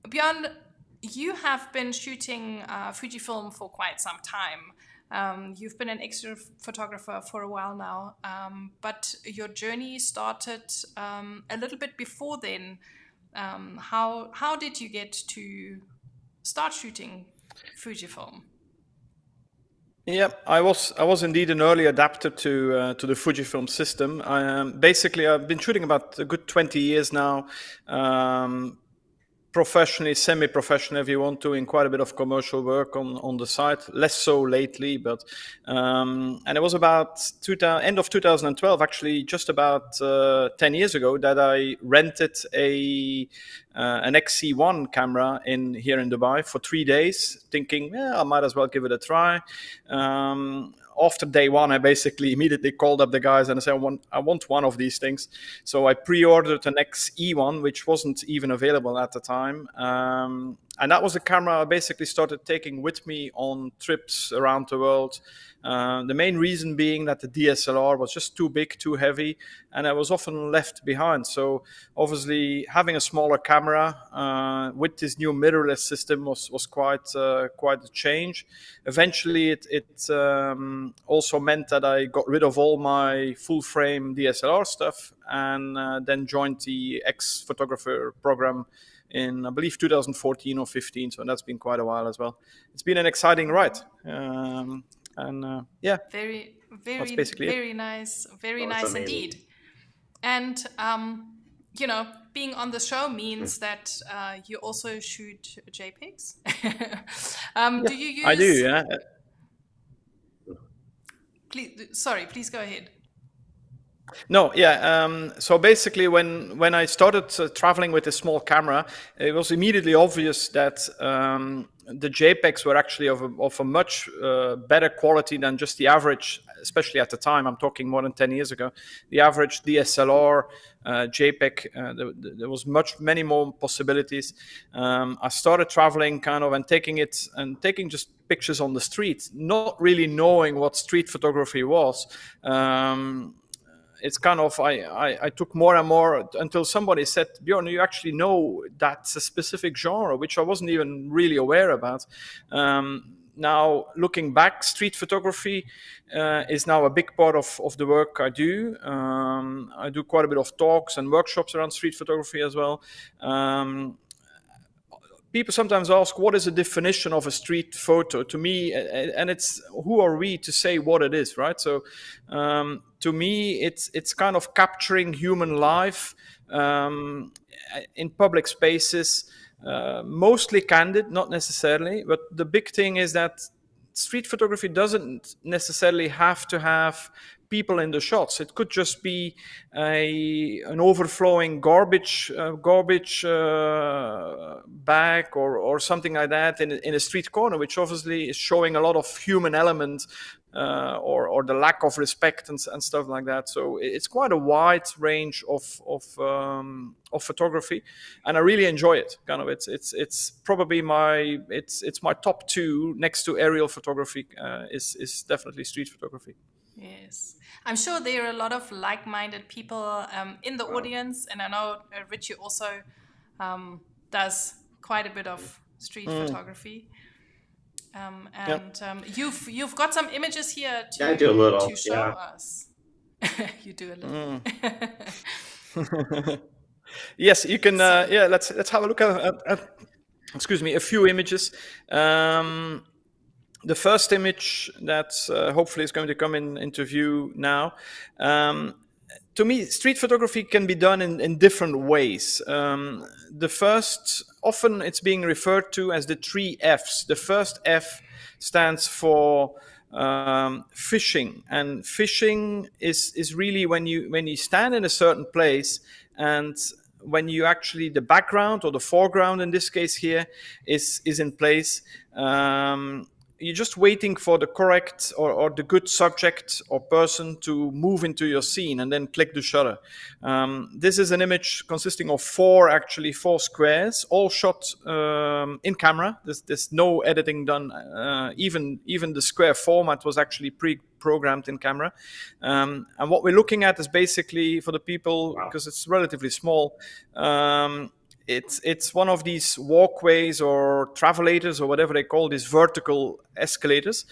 Björn, you have been shooting Fujifilm for quite some time. You've been an extra photographer for a while now, but your journey started a little bit before then. How did you get to start shooting Fujifilm? Yeah, I was indeed an early adapter to the Fujifilm system. Basically, I've been shooting about a good 20 years now. Professionally, semi-professionally, if you want, doing quite a bit of commercial work on the side. Less so lately, but and it was about end of 2012, actually, just about 10 years ago, that I rented an XC1 camera here in Dubai for 3 days, thinking, I might as well give it a try. After day one, I basically immediately called up the guys and I said, I want one of these things. So I pre-ordered an XE1, which wasn't even available at the time. And that was the camera I basically started taking with me on trips around the world. The main reason being that the DSLR was just too big, too heavy, and I was often left behind. So obviously having a smaller camera with this new mirrorless system was quite a change. Eventually it also meant that I got rid of all my full frame DSLR stuff and then joined the X-Photographer program in, I believe, 2014 or 15. So that's been quite a while as well. It's been an exciting ride. Yeah, very nice, very nice amazing. indeed. And being on the show means that you also shoot JPEGs. Do you use? I do. Yeah. please go ahead. No, yeah. So basically, when I started traveling with a small camera, it was immediately obvious that the JPEGs were actually of a much better quality than just the average, especially at the time. I'm talking more than 10 years ago. The average DSLR JPEG, there was many more possibilities. I started traveling kind of and taking just pictures on the street, not really knowing what street photography was. It's kind of I took more and more until somebody said, Bjorn, you actually know that's a specific genre, which I wasn't even really aware about. Now, looking back, street photography is now a big part of the work I do. I do quite a bit of talks and workshops around street photography as well. People sometimes ask, what is the definition of a street photo? To me, and it's who are we to say what it is, right? So to me, it's kind of capturing human life in public spaces, mostly candid, not necessarily. But the big thing is that street photography doesn't necessarily have to have people in the shots. It could just be an overflowing garbage bag or something like that in a street corner, which obviously is showing a lot of human element or the lack of respect and stuff like that. So it's quite a wide range of photography, and I really enjoy it. Kind of, it's probably my top two next to aerial photography. Is definitely street photography. Yes. I'm sure there are a lot of like-minded people in the audience, and I know Ritchie also does quite a bit of street photography. You've got some images here I do a little, to show us. You do a little. Yes, you can. Let's have a look at a few images. The first image that hopefully is going to come into view now. To me, street photography can be done in different ways. The first, often it's being referred to as the 3 Fs. The first F stands for fishing, and fishing is really when you stand in a certain place, and when you actually, the background or the foreground in this case here is in place. You're just waiting for the correct or the good subject or person to move into your scene and then click the shutter. This is an image consisting of four squares, all shot in camera. There's no editing done. Even the square format was actually pre-programmed in camera. And what we're looking at is basically, for the people, because it's relatively small, it's one of these walkways or travelators or whatever they call these vertical escalators.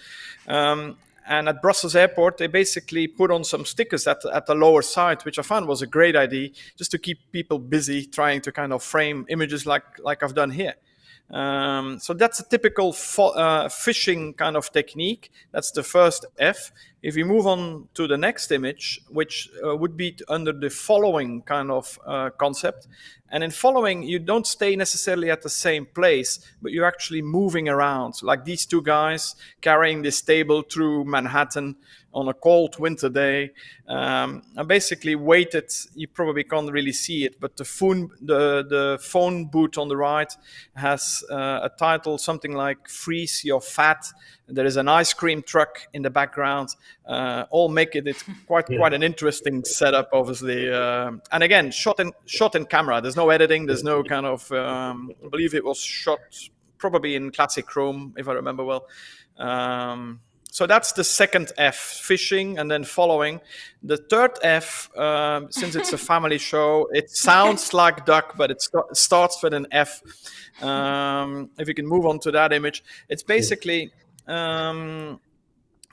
And at Brussels Airport, they basically put on some stickers at the lower side, which I found was a great idea, just to keep people busy trying to kind of frame images like I've done here. So that's a typical fishing kind of technique. That's the first F. If we move on to the next image, which would be under the following kind of concept. And in following, you don't stay necessarily at the same place, but you're actually moving around, like these two guys carrying this table through Manhattan on a cold winter day. And basically waited, you probably can't really see it, but the phone booth on the right has a title, something like Freeze Your Fat. There is an ice cream truck in the background, all make it quite an interesting setup, obviously. And again, shot in camera. There's no editing. There's no kind of. I believe it was shot probably in classic chrome, if I remember well. So that's the second F, fishing, and then following. The third F, since it's a family show, it sounds like duck, but it starts with an F. If you can move on to that image, it's basically.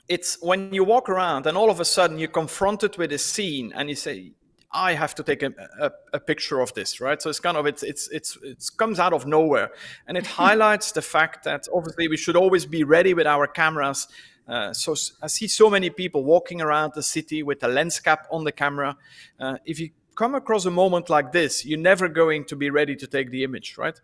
It's when you walk around and all of a sudden you're confronted with a scene and you say, I have to take a picture of this, right? So it's kind of, it comes out of nowhere. And it highlights the fact that obviously we should always be ready with our cameras. So I see so many people walking around the city with a lens cap on the camera. If you come across a moment like this, you're never going to be ready to take the image, right?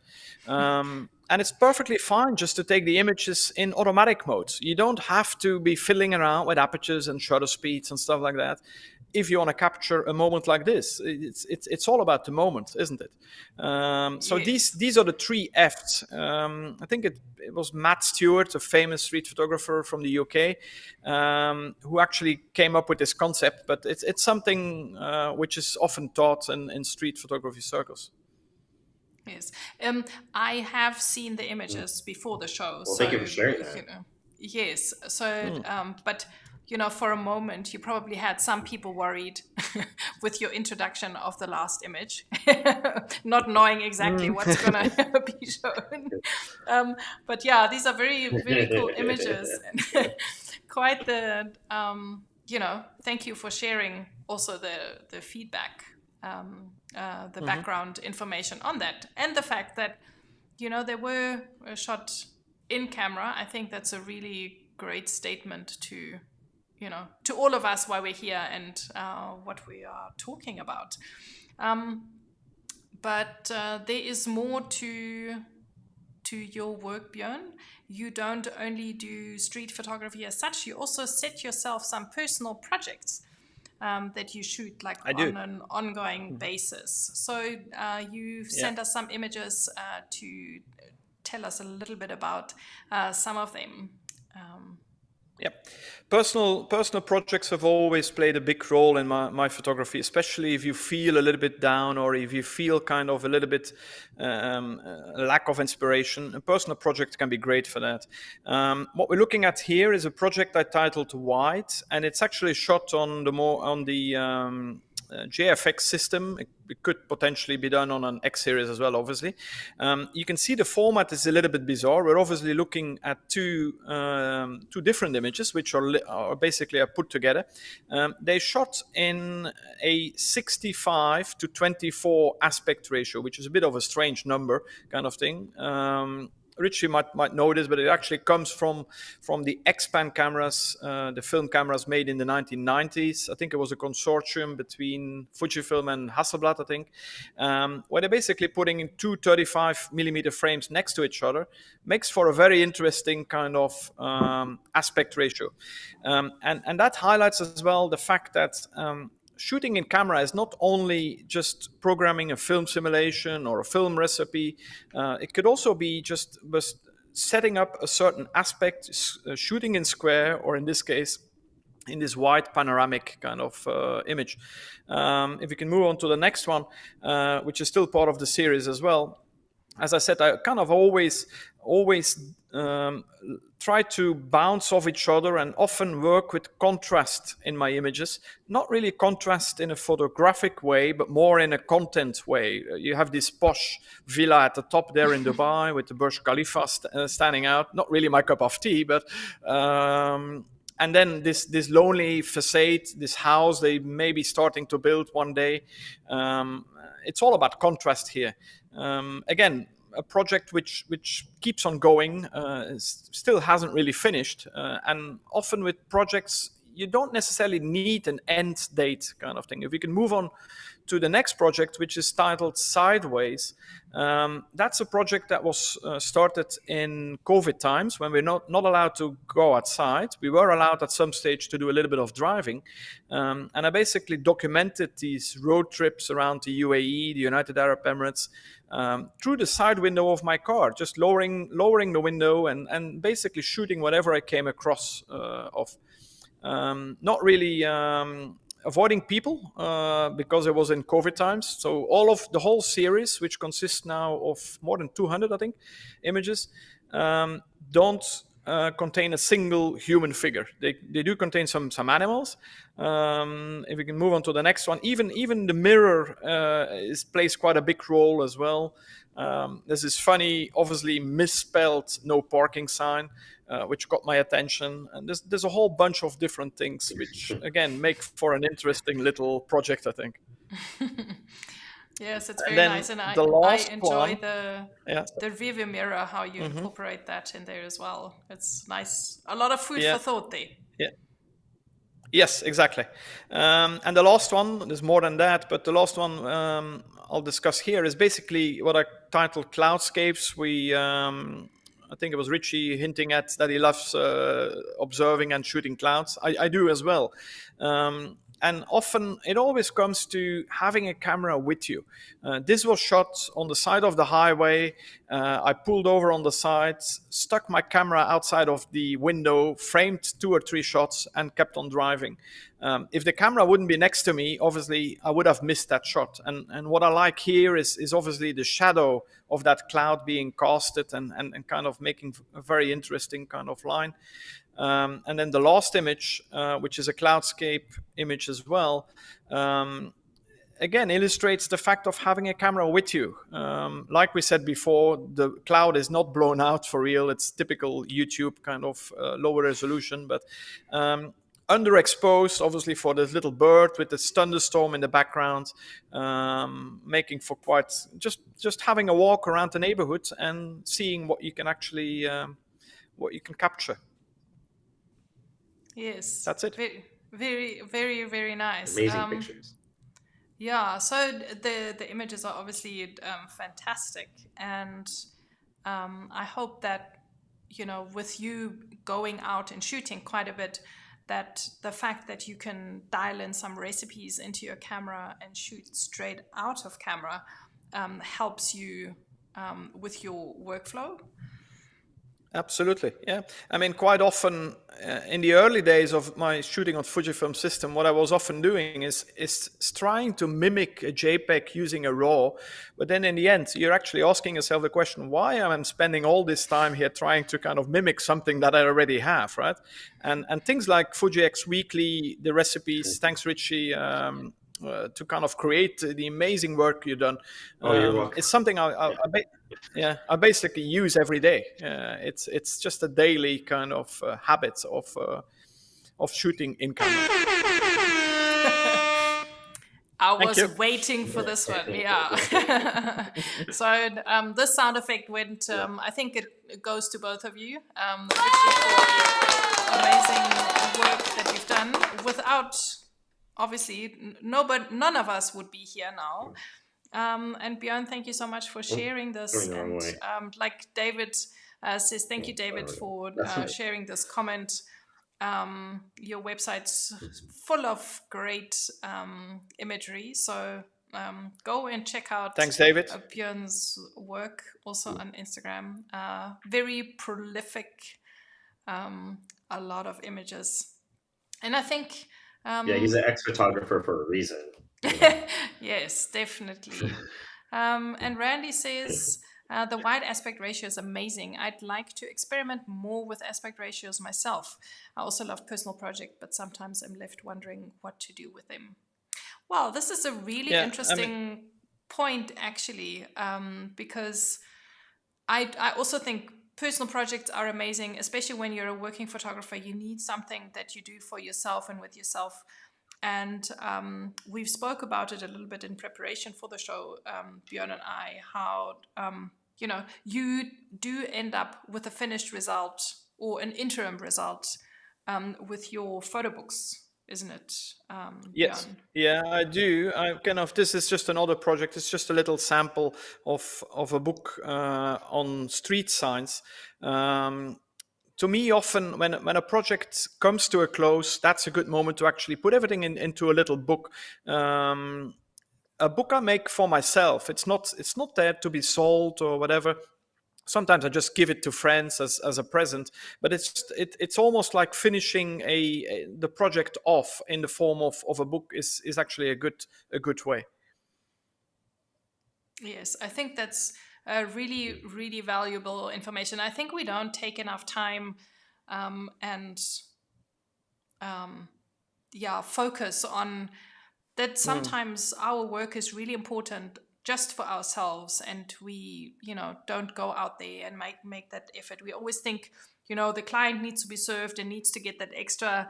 And it's perfectly fine just to take the images in automatic mode. You don't have to be fiddling around with apertures and shutter speeds and stuff like that. If you want to capture a moment like this, it's all about the moment, isn't it? So Yes. these are the 3 Fs. I think it was Matt Stewart, a famous street photographer from the UK, who actually came up with this concept. But it's something which is often taught in street photography circles. Yes. I have seen the images before the show. Well, thank you for sharing that. You know, yes. So, but you know, for a moment, you probably had some people worried with your introduction of the last image, not knowing exactly what's going to be shown. But yeah, these are very, very cool images. And quite the, you know, thank you for sharing also the feedback, the background information on that. And the fact that, you know, they were shot in camera. I think that's a really great statement to, you know, to all of us why we're here and what we are talking about. But there is more to your work, Björn. You don't only do street photography as such, you also set yourself some personal projects that you shoot like on an ongoing basis. So you sent us some images to tell us a little bit about some of them. Yep. Personal projects have always played a big role in my photography, especially if you feel a little bit down or if you feel kind of a little bit lack of inspiration. A personal project can be great for that. What we're looking at here is a project I titled White, and it's actually shot on the JFX system. It could potentially be done on an X series as well, obviously. You can see the format is a little bit bizarre. We're obviously looking at two different images, which are basically put together. They shot in a 65 to 24 aspect ratio, which is a bit of a strange number kind of thing. Ritchie might know this, but it actually comes from the X-Pan cameras, the film cameras made in the 1990s. I think it was a consortium between Fujifilm and Hasselblad, I think, where they're basically putting in two 35mm frames next to each other. Makes for a very interesting kind of aspect ratio. And that highlights as well the fact that shooting in camera is not only just programming a film simulation or a film recipe. It could also be just setting up a certain aspect, shooting in square, or in this case, in this wide panoramic kind of image. If we can move on to the next one, which is still part of the series as well. As I said, I kind of always try to bounce off each other and often work with contrast in my images. Not really contrast in a photographic way, but more in a content way. You have this posh villa at the top there in Dubai with the Burj Khalifa standing out. Not really my cup of tea, but... and then this lonely facade, this house they may be starting to build one day. It's all about contrast here. Again, a project which keeps on going, still hasn't really finished. And often with projects, you don't necessarily need an end date kind of thing. If we can move on to the next project, which is titled Sideways, that's a project that was started in COVID times when we're not allowed to go outside. We were allowed at some stage to do a little bit of driving. And I basically documented these road trips around the UAE, the United Arab Emirates, through the side window of my car, just lowering the window and basically shooting whatever I came across of. Not really avoiding people because it was in COVID times. So the whole series, which consists now of more than 200, I think, images, don't contain a single human figure. They do contain some animals. If we can move on to the next one, even the mirror plays quite a big role as well. There's this funny, obviously misspelled no parking sign, which got my attention. And there's a whole bunch of different things, which again make for an interesting little project, I think. Yes, it's very nice, and I enjoy the rearview mirror, how you incorporate that in there as well. It's nice. A lot of food for thought there. Yes, exactly. And the last one, there's more than that, but the last one I'll discuss here is basically what I titled Cloudscapes. I think it was Ritchie hinting at that he loves observing and shooting clouds. I do as well. And often it always comes to having a camera with you. This was shot on the side of the highway. I pulled over on the side, stuck my camera outside of the window, framed 2 or 3 shots, and kept on driving. If the camera wouldn't be next to me, obviously I would have missed that shot. And what I like here is obviously the shadow of that cloud being casted and kind of making a very interesting kind of line. And then the last image, which is a cloudscape image as well, again illustrates the fact of having a camera with you. Like we said before, the cloud is not blown out for real. It's typical YouTube kind of lower resolution, but underexposed, obviously, for this little bird with this thunderstorm in the background, making for quite just having a walk around the neighborhood and seeing what you can actually what you can capture. Yes. That's it. Very, very, very, very nice. Amazing pictures. Yeah, so the images are obviously fantastic, and I hope that, you know, with you going out and shooting quite a bit, that the fact that you can dial in some recipes into your camera and shoot straight out of camera helps you with your workflow. Absolutely, yeah. I mean, quite often in the early days of my shooting on Fujifilm system, what I was often doing is trying to mimic a JPEG using a RAW. But then in the end, you're actually asking yourself the question, why am I spending all this time here trying to kind of mimic something that I already have, right? And things like Fuji X Weekly, the recipes, thanks Ritchie, to kind of create the amazing work you've done. You're welcome. It's something I basically use every day. It's just a daily kind of habit of shooting in camera. I Thank was you. waiting for this one, yeah. So this sound effect went, I think it goes to both of you. Ritchie, for amazing work that you've done. Without, obviously, none of us would be here now. And Björn, thank you so much for sharing this. And like David says, thank you, David, for sharing this comment. Your website's full of great imagery, so go and check out Thanks, David. Björn's work also on Instagram. Very prolific, a lot of images. And I think... he's an ex-photographer for a reason. Yes, definitely. And Randy says, the wide aspect ratio is amazing. I'd like to experiment more with aspect ratios myself. I also love personal projects, but sometimes I'm left wondering what to do with them. Well, this is a really interesting point, actually, because I also think personal projects are amazing, especially when you're a working photographer. You need something that you do for yourself and with yourself. And we've spoke about it a little bit in preparation for the show, Björn and I, how, you know, you do end up with a finished result or an interim result with your photo books, isn't it? Yes. Björn? Yeah, I do. This is just another project. It's just a little sample of a book on street signs. To me, often when a project comes to a close, that's a good moment to actually put everything into a little book. A book I make for myself. It's not there to be sold or whatever. Sometimes I just give it to friends as a present, but it's almost like finishing the project off in the form of a book is actually a good way. Yes, I think that's really, really valuable information. I think we don't take enough time and focus on that. Sometimes our work is really important just for ourselves, and we, you know, don't go out there and make that effort. We always think, you know, the client needs to be served and needs to get that extra,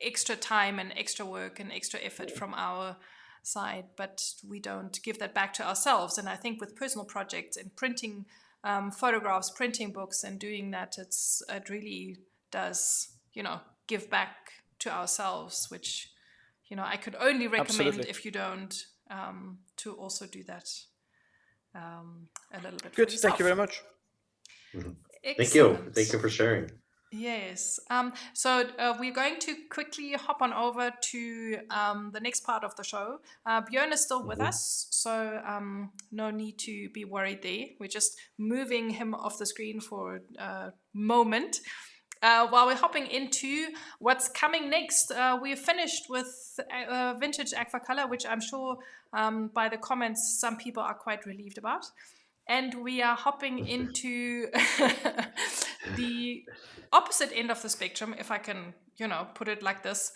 extra time and extra work and extra effort from our side, but we don't give that back to ourselves. And I think with personal projects and printing photographs, printing books, and doing that, it really does, give back to ourselves, which, I could only recommend Absolutely. if you don't, to also do that a little bit Good. for yourself. Thank you very much. Thank you. Excellent. Thank you for sharing. Yes. So we're going to quickly hop on over to the next part of the show. Björn is still with us, so no need to be worried there. We're just moving him off the screen for a moment. While we're hopping into what's coming next, we're finished with vintage Aquacolor, which I'm sure by the comments some people are quite relieved about. And we are hopping into the opposite end of the spectrum, if I can, put it like this,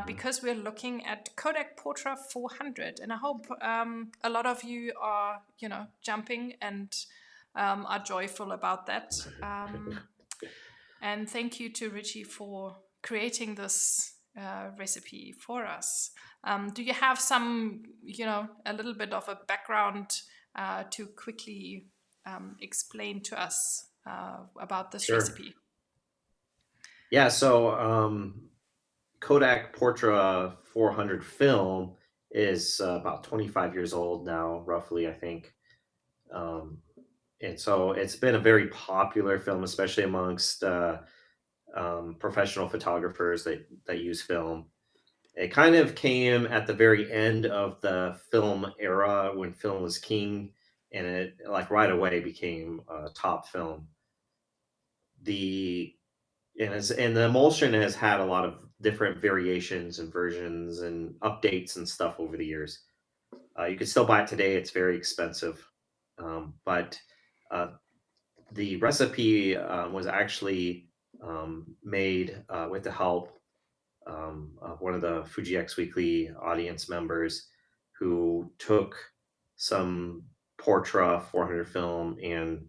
because we're looking at Kodak Portra 400. And I hope a lot of you are, jumping and are joyful about that. And thank you to Ritchie for creating this recipe for us. Do you have some, a little bit of a background to quickly explain to us about this recipe? Yeah, so Kodak Portra 400 film is about 25 years old now, roughly, I think. And so it's been a very popular film, especially amongst professional photographers that use film. It kind of came at the very end of the film era when film was king, and it like right away became a top film. And the emulsion has had a lot of different variations and versions and updates and stuff over the years. You can still buy it today. It's very expensive. But the recipe was actually made with the help of one of the Fuji X Weekly audience members who took some Portra 400 film and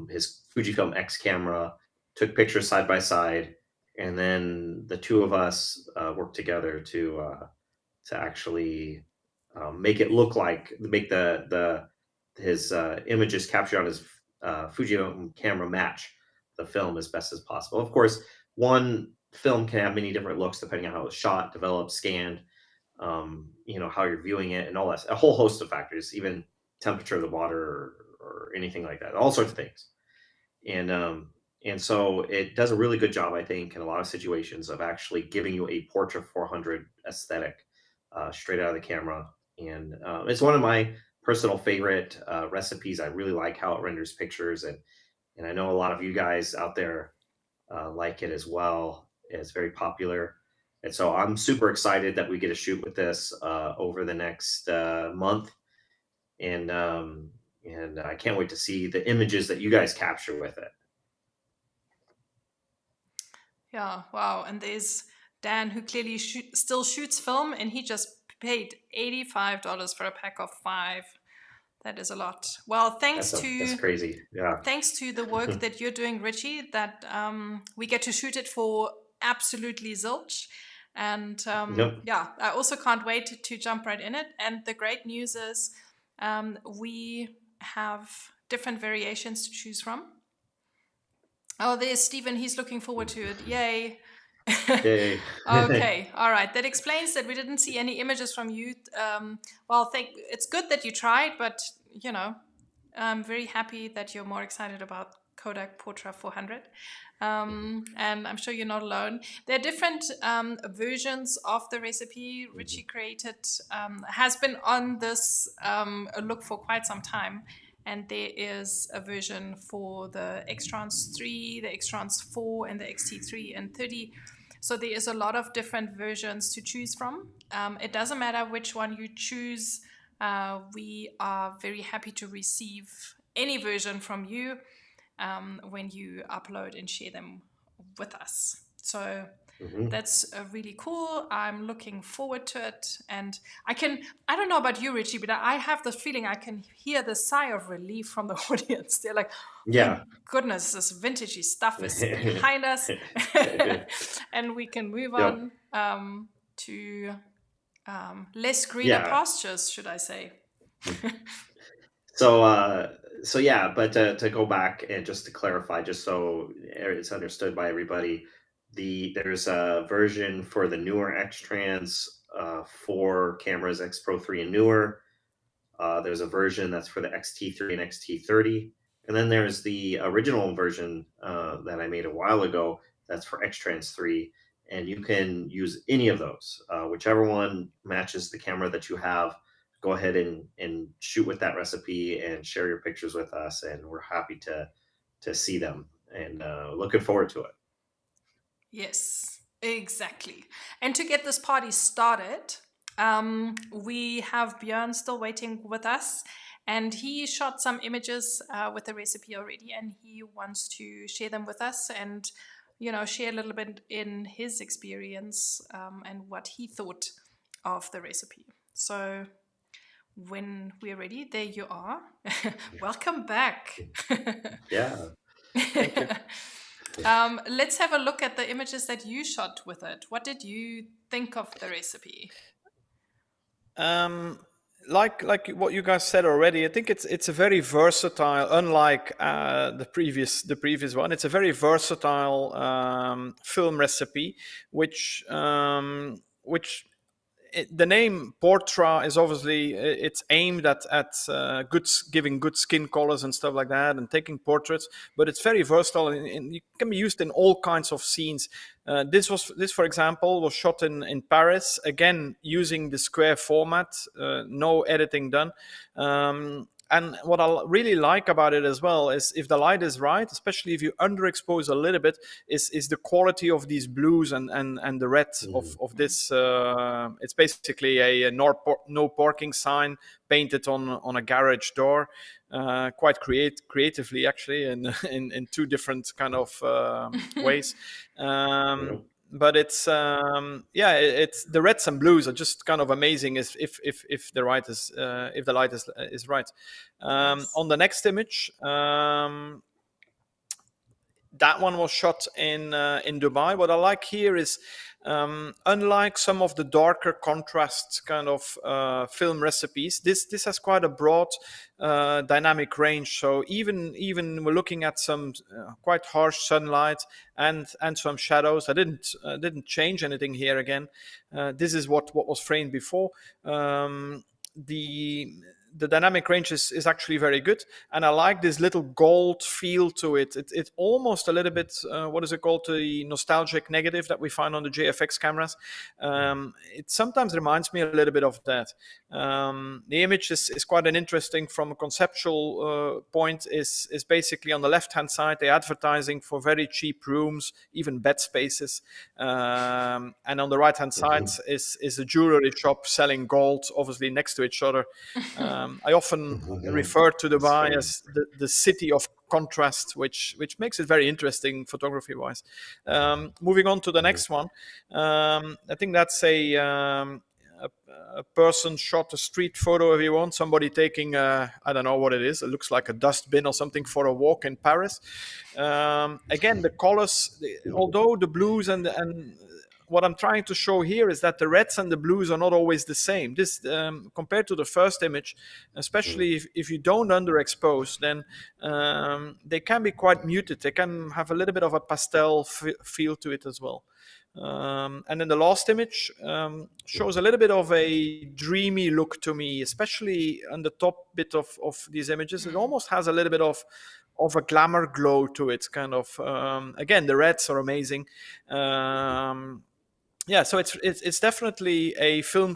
his Fujifilm X camera, took pictures side by side, and then the two of us worked together to actually make it look like his images captured on his Fujifilm camera match the film as best as possible. Of course, one film can have many different looks depending on how it's shot, developed, scanned, how you're viewing it, and all that. A whole host of factors, even temperature of the water or anything like that, all sorts of things. And so it does a really good job, I think, in a lot of situations of actually giving you a Portra 400 aesthetic straight out of the camera. And it's one of my personal favorite recipes. I really like how it renders pictures, and I know a lot of you guys out there like it as well. It's very popular. And so I'm super excited that we get to shoot with this over the next month. And I can't wait to see the images that you guys capture with it. Yeah, wow. And there's Dan, who clearly still shoots film, and he just paid $85 for a pack of 5. That is a lot. Well, that's crazy. Yeah. Thanks to the work that you're doing, Ritchie, that we get to shoot it for absolutely zilch. And yeah, I also can't wait to jump right in it. And the great news is we have different variations to choose from. Oh, there's Stephen. He's looking forward to it. Yay. Yay. Okay. All right. That explains that we didn't see any images from you. Well, it's good that you tried, but, I'm very happy that you're more excited about Kodak Portra 400. And I'm sure you're not alone. There are different versions of the recipe Ritchie created, has been on this look for quite some time. And there is a version for the X-Trans 3, the X-Trans 4, and the XT3 and 30. So there is a lot of different versions to choose from. It doesn't matter which one you choose. We are very happy to receive any version from you when you upload and share them with us. So that's really cool. I'm looking forward to it. And I don't know about you, Ritchie, but I have the feeling I can hear the sigh of relief from the audience. They're like, yeah, goodness, this vintagey stuff is behind us. And we can move on to less greener pastures, should I say. So So yeah, but to go back and just to clarify, just so it's understood by everybody, there's a version for the newer X-Trans for cameras X Pro 3 and newer. There's a version that's for the XT3 and XT30, and then there's the original version that I made a while ago that's for X-Trans 3, and you can use any of those, whichever one matches the camera that you have. Go ahead and shoot with that recipe and share your pictures with us, and we're happy to see them and looking forward to it. Yes, exactly. And to get this party started, we have Björn still waiting with us, and he shot some images with the recipe already, and he wants to share them with us and, share a little bit in his experience and what he thought of the recipe. So when we're ready, there you are. Welcome back. Yeah. Thank you. Let's have a look at the images that you shot with it. What did you think of the recipe? Like what you guys said already, I think it's a very versatile. Unlike the previous one, it's a very versatile film recipe, which the name Portra is obviously it's aimed at giving good skin colors and stuff like that, and taking portraits. But it's very versatile, and it can be used in all kinds of scenes. This, for example, was shot in Paris, again using the square format, no editing done. And what I really like about it as well is if the light is right, especially if you underexpose a little bit, is the quality of these blues and the red of this. It's basically a no parking sign painted on a garage door, quite creatively actually, in two different kind of ways. But it's it's the reds and blues are just kind of amazing if the light is right. Yes. On the next image, that one was shot in Dubai. What I like here is, unlike some of the darker contrast kind of film recipes, this has quite a broad dynamic range. So even we're looking at some quite harsh sunlight and some shadows. I didn't change anything here again. This is what was framed before. The dynamic range is actually very good, and I like this little gold feel to it. It's almost a little bit what is it called, the nostalgic negative that we find on the JFX cameras. It sometimes reminds me a little bit of that. The image is quite an interesting from a conceptual point. Is basically on the left hand side they're advertising for very cheap rooms, even bed spaces, and on the right hand side is a jewelry shop selling gold, obviously next to each other. I often refer to Dubai as the city of contrast, which makes it very interesting photography wise. Moving on to the next one, I think that's a person shot a street photo, if you want, somebody taking I don't know what it is, it looks like a dustbin or something, for a walk in Paris. Again, the colors, although the blues and what I'm trying to show here is that the reds and the blues are not always the same. This, compared to the first image, especially if you don't underexpose, then they can be quite muted. They can have a little bit of a pastel feel to it as well. And then the last image shows a little bit of a dreamy look to me, especially on the top bit of these images. It almost has a little bit of a glamour glow to it, kind of. Again, the reds are amazing. Yeah, so it's definitely a film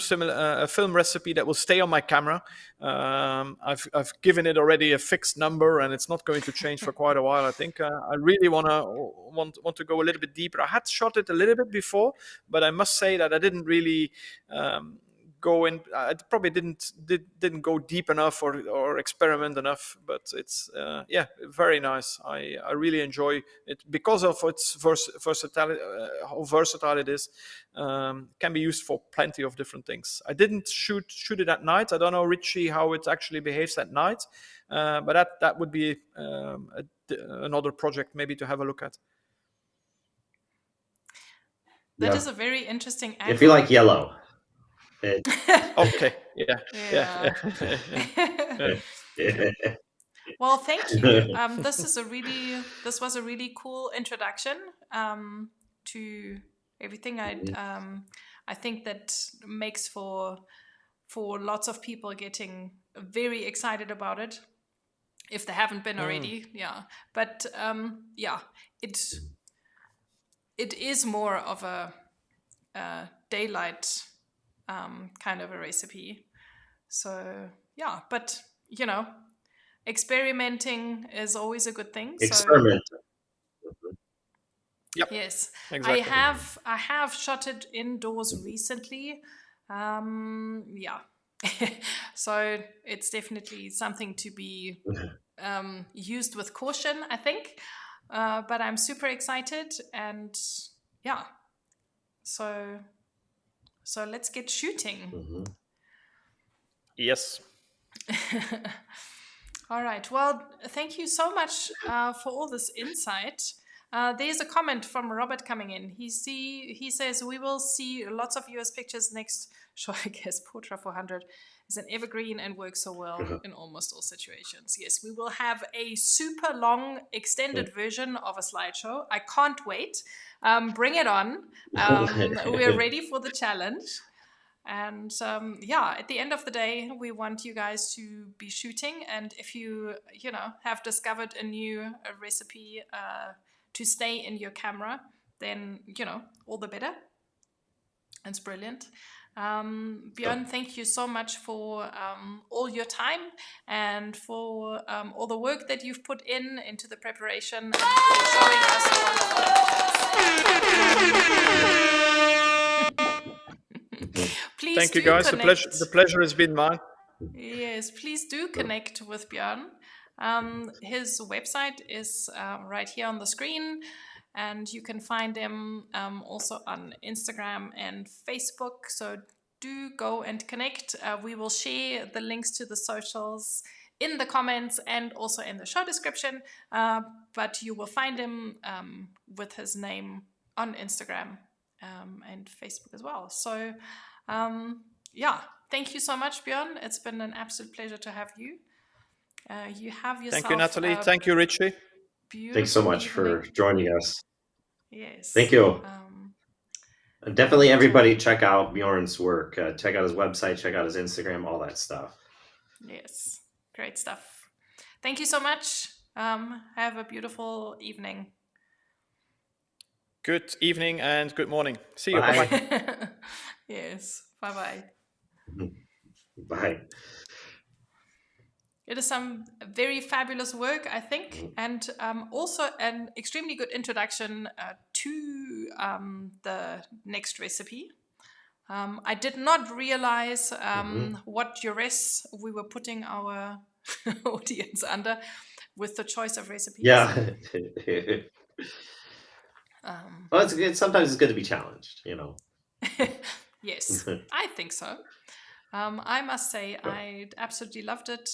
recipe that will stay on my camera. I've given it already a fixed number, and it's not going to change for quite a while. I think I really want to go a little bit deeper. I had shot it a little bit before, but I must say that I didn't really go in. I probably didn't go deep enough or experiment enough. But it's very nice. I really enjoy it because of its versatility. How versatile it is. Can be used for plenty of different things. I didn't shoot it at night. I don't know, Ritchie, how it actually behaves at night, but that would be another project maybe to have a look at. That is a very interesting angle. If you like yellow. Okay. Yeah. Well, thank you. This was a really cool introduction to everything. I think that makes for lots of people getting very excited about it if they haven't been already. Yeah, but it is more of a daylight kind of a recipe. So yeah, but experimenting is always a good thing. So Experiment. Yep. yes, Exactly. I have shot it indoors recently. Yeah, so it's definitely something to be used with caution, I think. But I'm super excited, and yeah, so let's get shooting. Yes. All right. Well, thank you so much for all this insight. There's a comment from Robert coming in. He says we will see lots of US pictures next show. I guess Portra 400 is an evergreen and works so well in almost all situations. Yes, we will have a super long extended version of a slideshow. I can't wait. Bring it on. We're ready for the challenge. And at the end of the day, we want you guys to be shooting. And if you have discovered a new recipe to stay in your camera, then all the better. It's brilliant. Björn, thank you so much for all your time and for all the work that you've put into the preparation and for showing us the wonderful images. Please Thank you, do guys. connect. The pleasure has been mine. Yes, please do connect with Björn. His website is right here on the screen, and you can find him also on Instagram and Facebook. So do go and connect. We will share the links to the socials in the comments and also in the show description. But you will find him with his name on Instagram and Facebook as well. So thank you so much, Björn. It's been an absolute pleasure to have you. You have yourself. Thank you, Nathalie. Thank you, Ritchie. Thanks so much evening. for joining us. Yes. Thank you. Definitely, everybody check out Bjorn's work. Check out his website. Check out his Instagram. All that stuff. Yes, great stuff. Thank you so much. Have a beautiful evening. Good evening and good morning. See you. Bye. Bye-bye. Yes. Bye-bye. Bye. It is some very fabulous work, I think, and also an extremely good introduction to the next recipe. I did not realize what duress we were putting our audience under with the choice of recipes. Yeah. Well, sometimes it's good to be challenged, Yes, I think so. I must say I absolutely loved it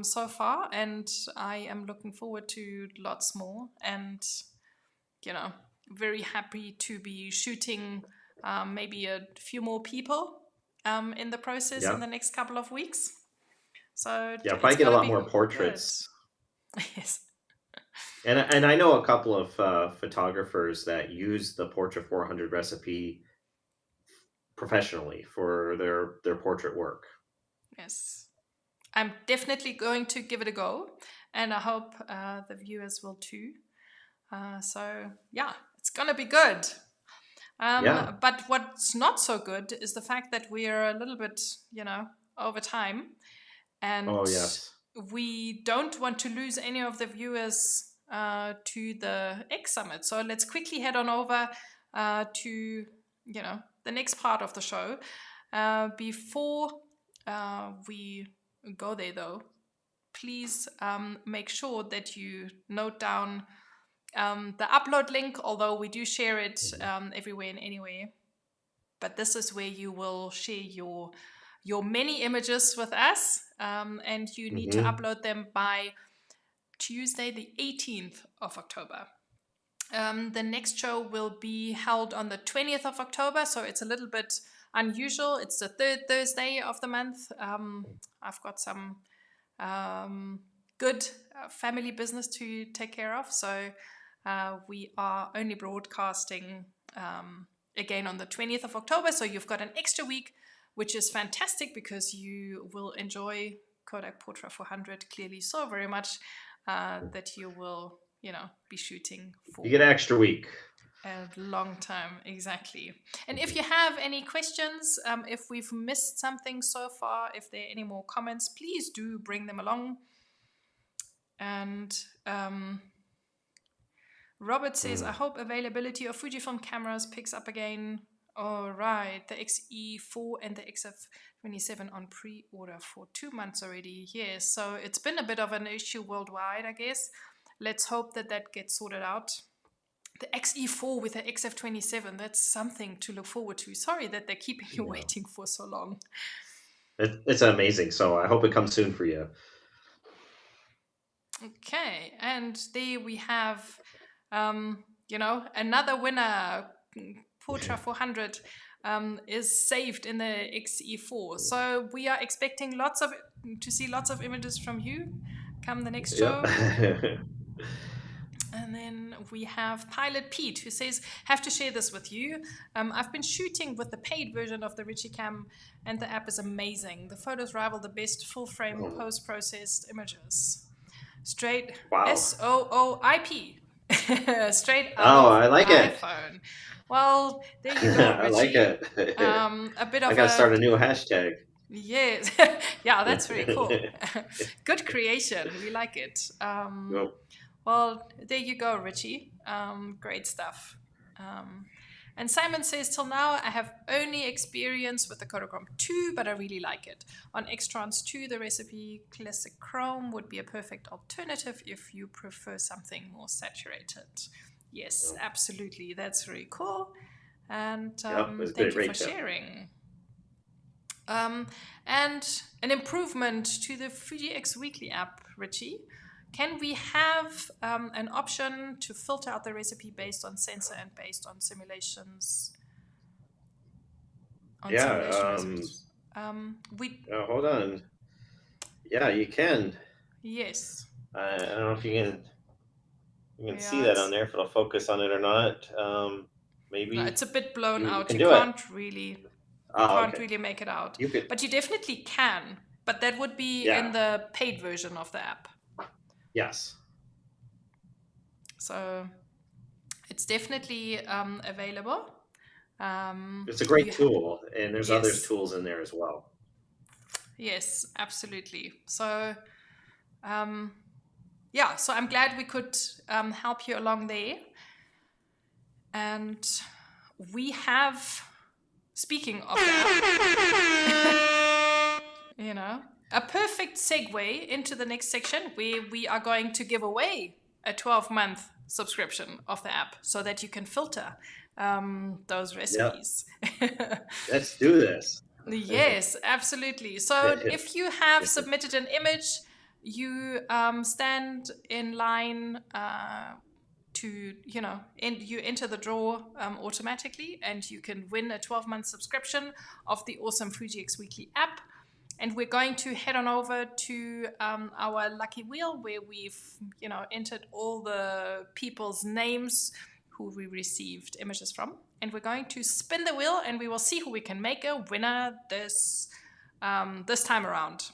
so far, and I am looking forward to lots more, and very happy to be shooting maybe a few more people in the process in the next couple of weeks. So probably get a lot more portraits. Yes. And I know a couple of photographers that use the Portra 400 recipe professionally for their portrait work. Yes. I'm definitely going to give it a go, and I hope the viewers will too. So it's gonna be good. But what's not so good is the fact that we are a little bit, over time, and we don't want to lose any of the viewers to the X Summit. So let's quickly head on over to the next part of the show. Before we go there, though, please make sure that you note down the upload link, although we do share it everywhere and anywhere. But this is where you will share your many images with us, and you need to upload them by Tuesday, the 18th of October. The next show will be held on the 20th of October, so it's a little bit unusual. It's the third Thursday of the month. I've got some good family business to take care of. So we are only broadcasting again on the 20th of October. So you've got an extra week, which is fantastic because you will enjoy Kodak Portra 400 clearly so very much that you will, be shooting for You get an extra week. a long time. Exactly. And if you have any questions, if we've missed something so far, if there are any more comments, please do bring them along. And Robert says, I hope availability of Fujifilm cameras picks up again. All right, the XE4 and the XF27 on pre-order for 2 months already. Yes, so it's been a bit of an issue worldwide, I guess. Let's hope that gets sorted out. The XE4 with the XF27, that's something to look forward to. Sorry that they're keeping you waiting for so long. It's amazing, so I hope it comes soon for you. Okay, and there we have, another winner. Portra 400 is saved in the XE4. So we are expecting to see lots of images from you come the next show. And then we have Pilot Pete, who says, have to share this with you. I've been shooting with the paid version of the Ritchie cam, and the app is amazing. The photos rival the best full-frame post-processed images. Straight SOOIP. Straight out of I like iPhone. it. Well, there you go, Ritchie. I like it. A bit of I gotta start a new hashtag. Yes. Yeah, that's very cool. Good creation. We like it. Well, there you go, Ritchie. Great stuff. And Simon says, till now, I have only experience with the Kodachrome 2, but I really like it. On X-Trans 2, the recipe Classic Chrome would be a perfect alternative if you prefer something more saturated. Yes, absolutely. That's very cool. And thank you for sharing. And an improvement to the Fuji X Weekly app, Ritchie. Can we have an option to filter out the recipe based on sensor and based on simulations? Recipes. Hold on. Yeah, you can. Yes. I don't know if you can see that on there, if it'll focus on it or not. Maybe. No, it's a bit blown out. You can't really make it out. But you definitely can. But that would be in the paid version of the app. Yes. So it's definitely available. It's a great tool, and there's other tools in there as well. Yes, absolutely. So, so I'm glad we could help you along there. And we have, speaking of that, a perfect segue into the next section where we are going to give away a 12-month subscription of the app so that you can filter those recipes. Yep. Let's do this. Yes, absolutely. So if you have submitted an image, you stand in line you enter the draw automatically, and you can win a 12-month subscription of the awesome Fuji X Weekly app. And we're going to head on over to our lucky wheel where we've, entered all the people's names who we received images from. And we're going to spin the wheel, and we will see who we can make a winner this time around.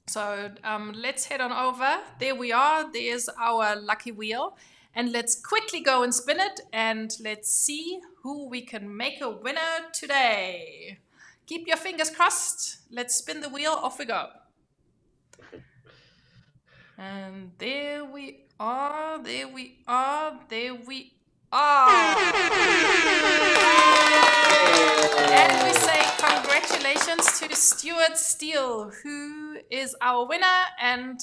So let's head on over. There we are. There's our lucky wheel. And let's quickly go and spin it, and let's see who we can make a winner today. Keep your fingers crossed. Let's spin the wheel. Off we go. And there we are. There we are. There we are. And we say congratulations to Stuart Steele, who is our winner and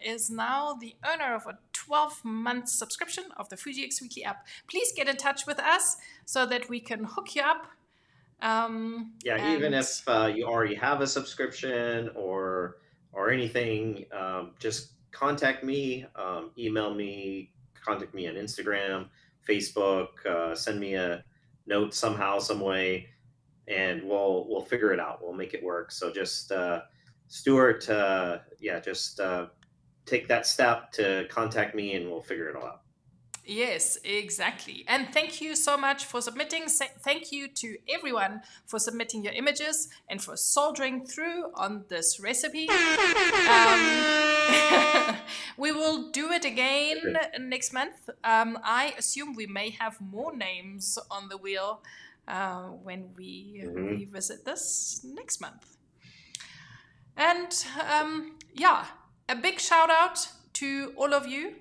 is now the owner of a 12-month subscription of the Fuji X Weekly app. Please get in touch with us so that we can hook you up. Even if you already have a subscription or anything, just contact me, email me, contact me on Instagram, Facebook, send me a note somehow, some way, and we'll figure it out. We'll make it work. So just Stuart, take that step to contact me, and we'll figure it all out. Yes, exactly. And thank you so much for submitting. Thank you to everyone for submitting your images and for soldiering through on this recipe. We will do it again next month. I assume we may have more names on the wheel when we revisit this next month. And yeah, a big shout out to all of you.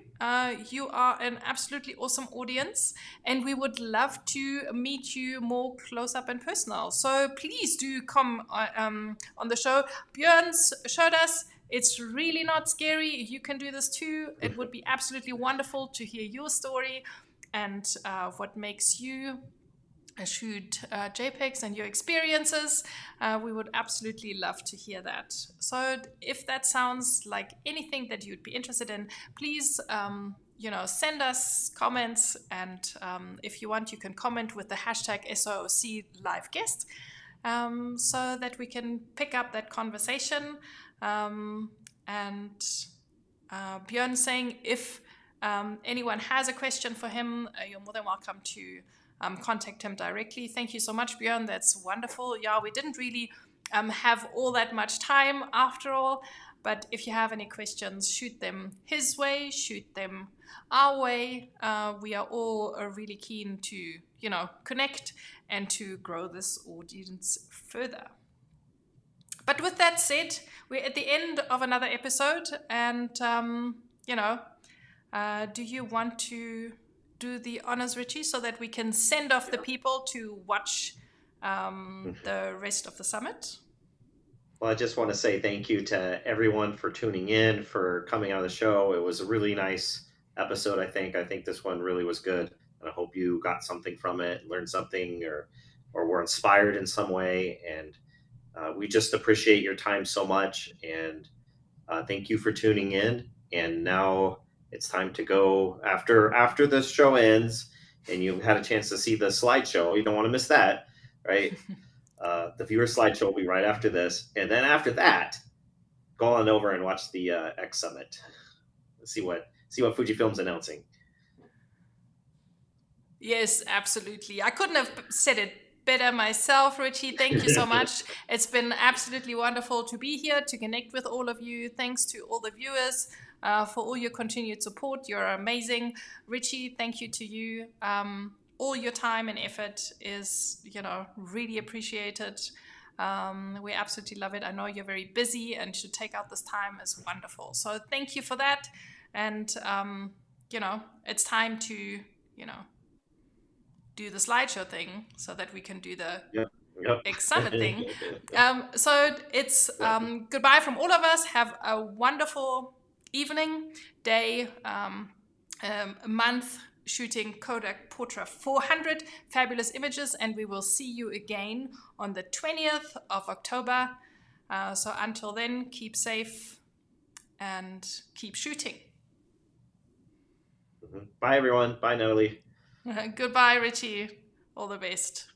You are an absolutely awesome audience, and we would love to meet you more close up and personal. So please do come on the show. Björn showed us it's really not scary. You can do this too. It would be absolutely wonderful to hear your story and what makes you shoot JPEGs and your experiences. We would absolutely love to hear that. So if that sounds like anything that you'd be interested in, please send us comments, and if you want, you can comment with the hashtag SOOC live guest, so that we can pick up that conversation. And Björn saying if anyone has a question for him, you're more than welcome to contact him directly. Thank you so much, Björn. That's wonderful. Yeah, we didn't really have all that much time after all, but if you have any questions, shoot them his way, shoot them our way. We are all really keen to, connect and to grow this audience further. But with that said, we're at the end of another episode, and do you want to do the honors, Ritchie, so that we can send off the people to watch the rest of the summit? Well, I just want to say thank you to everyone for tuning in, for coming on the show. It was a really nice episode, I think. I think this one really was good, and I hope you got something from it, learned something, or were inspired in some way. And we just appreciate your time so much, and thank you for tuning in. And now it's time to go after this show ends and you've had a chance to see the slideshow. You don't want to miss that, right? The viewer slideshow will be right after this. And then after that, go on over and watch the X Summit. See what Fujifilm's announcing. Yes, absolutely. I couldn't have said it better myself, Ritchie. Thank you so much. It's been absolutely wonderful to be here, to connect with all of you. Thanks to all the viewers for all your continued support. You're amazing. Ritchie, thank you to you. All your time and effort is, really appreciated. We absolutely love it. I know you're very busy, and to take out this time is wonderful. So thank you for that. And, it's time to, do the slideshow thing so that we can do the X Summit thing. So it's goodbye from all of us. Have a wonderful evening, day, month shooting Kodak Portra 400 fabulous images, and we will see you again on the 20th of October. So until then, keep safe and keep shooting. Bye, everyone. Bye, Nathalie. Goodbye, Ritchie. All the best.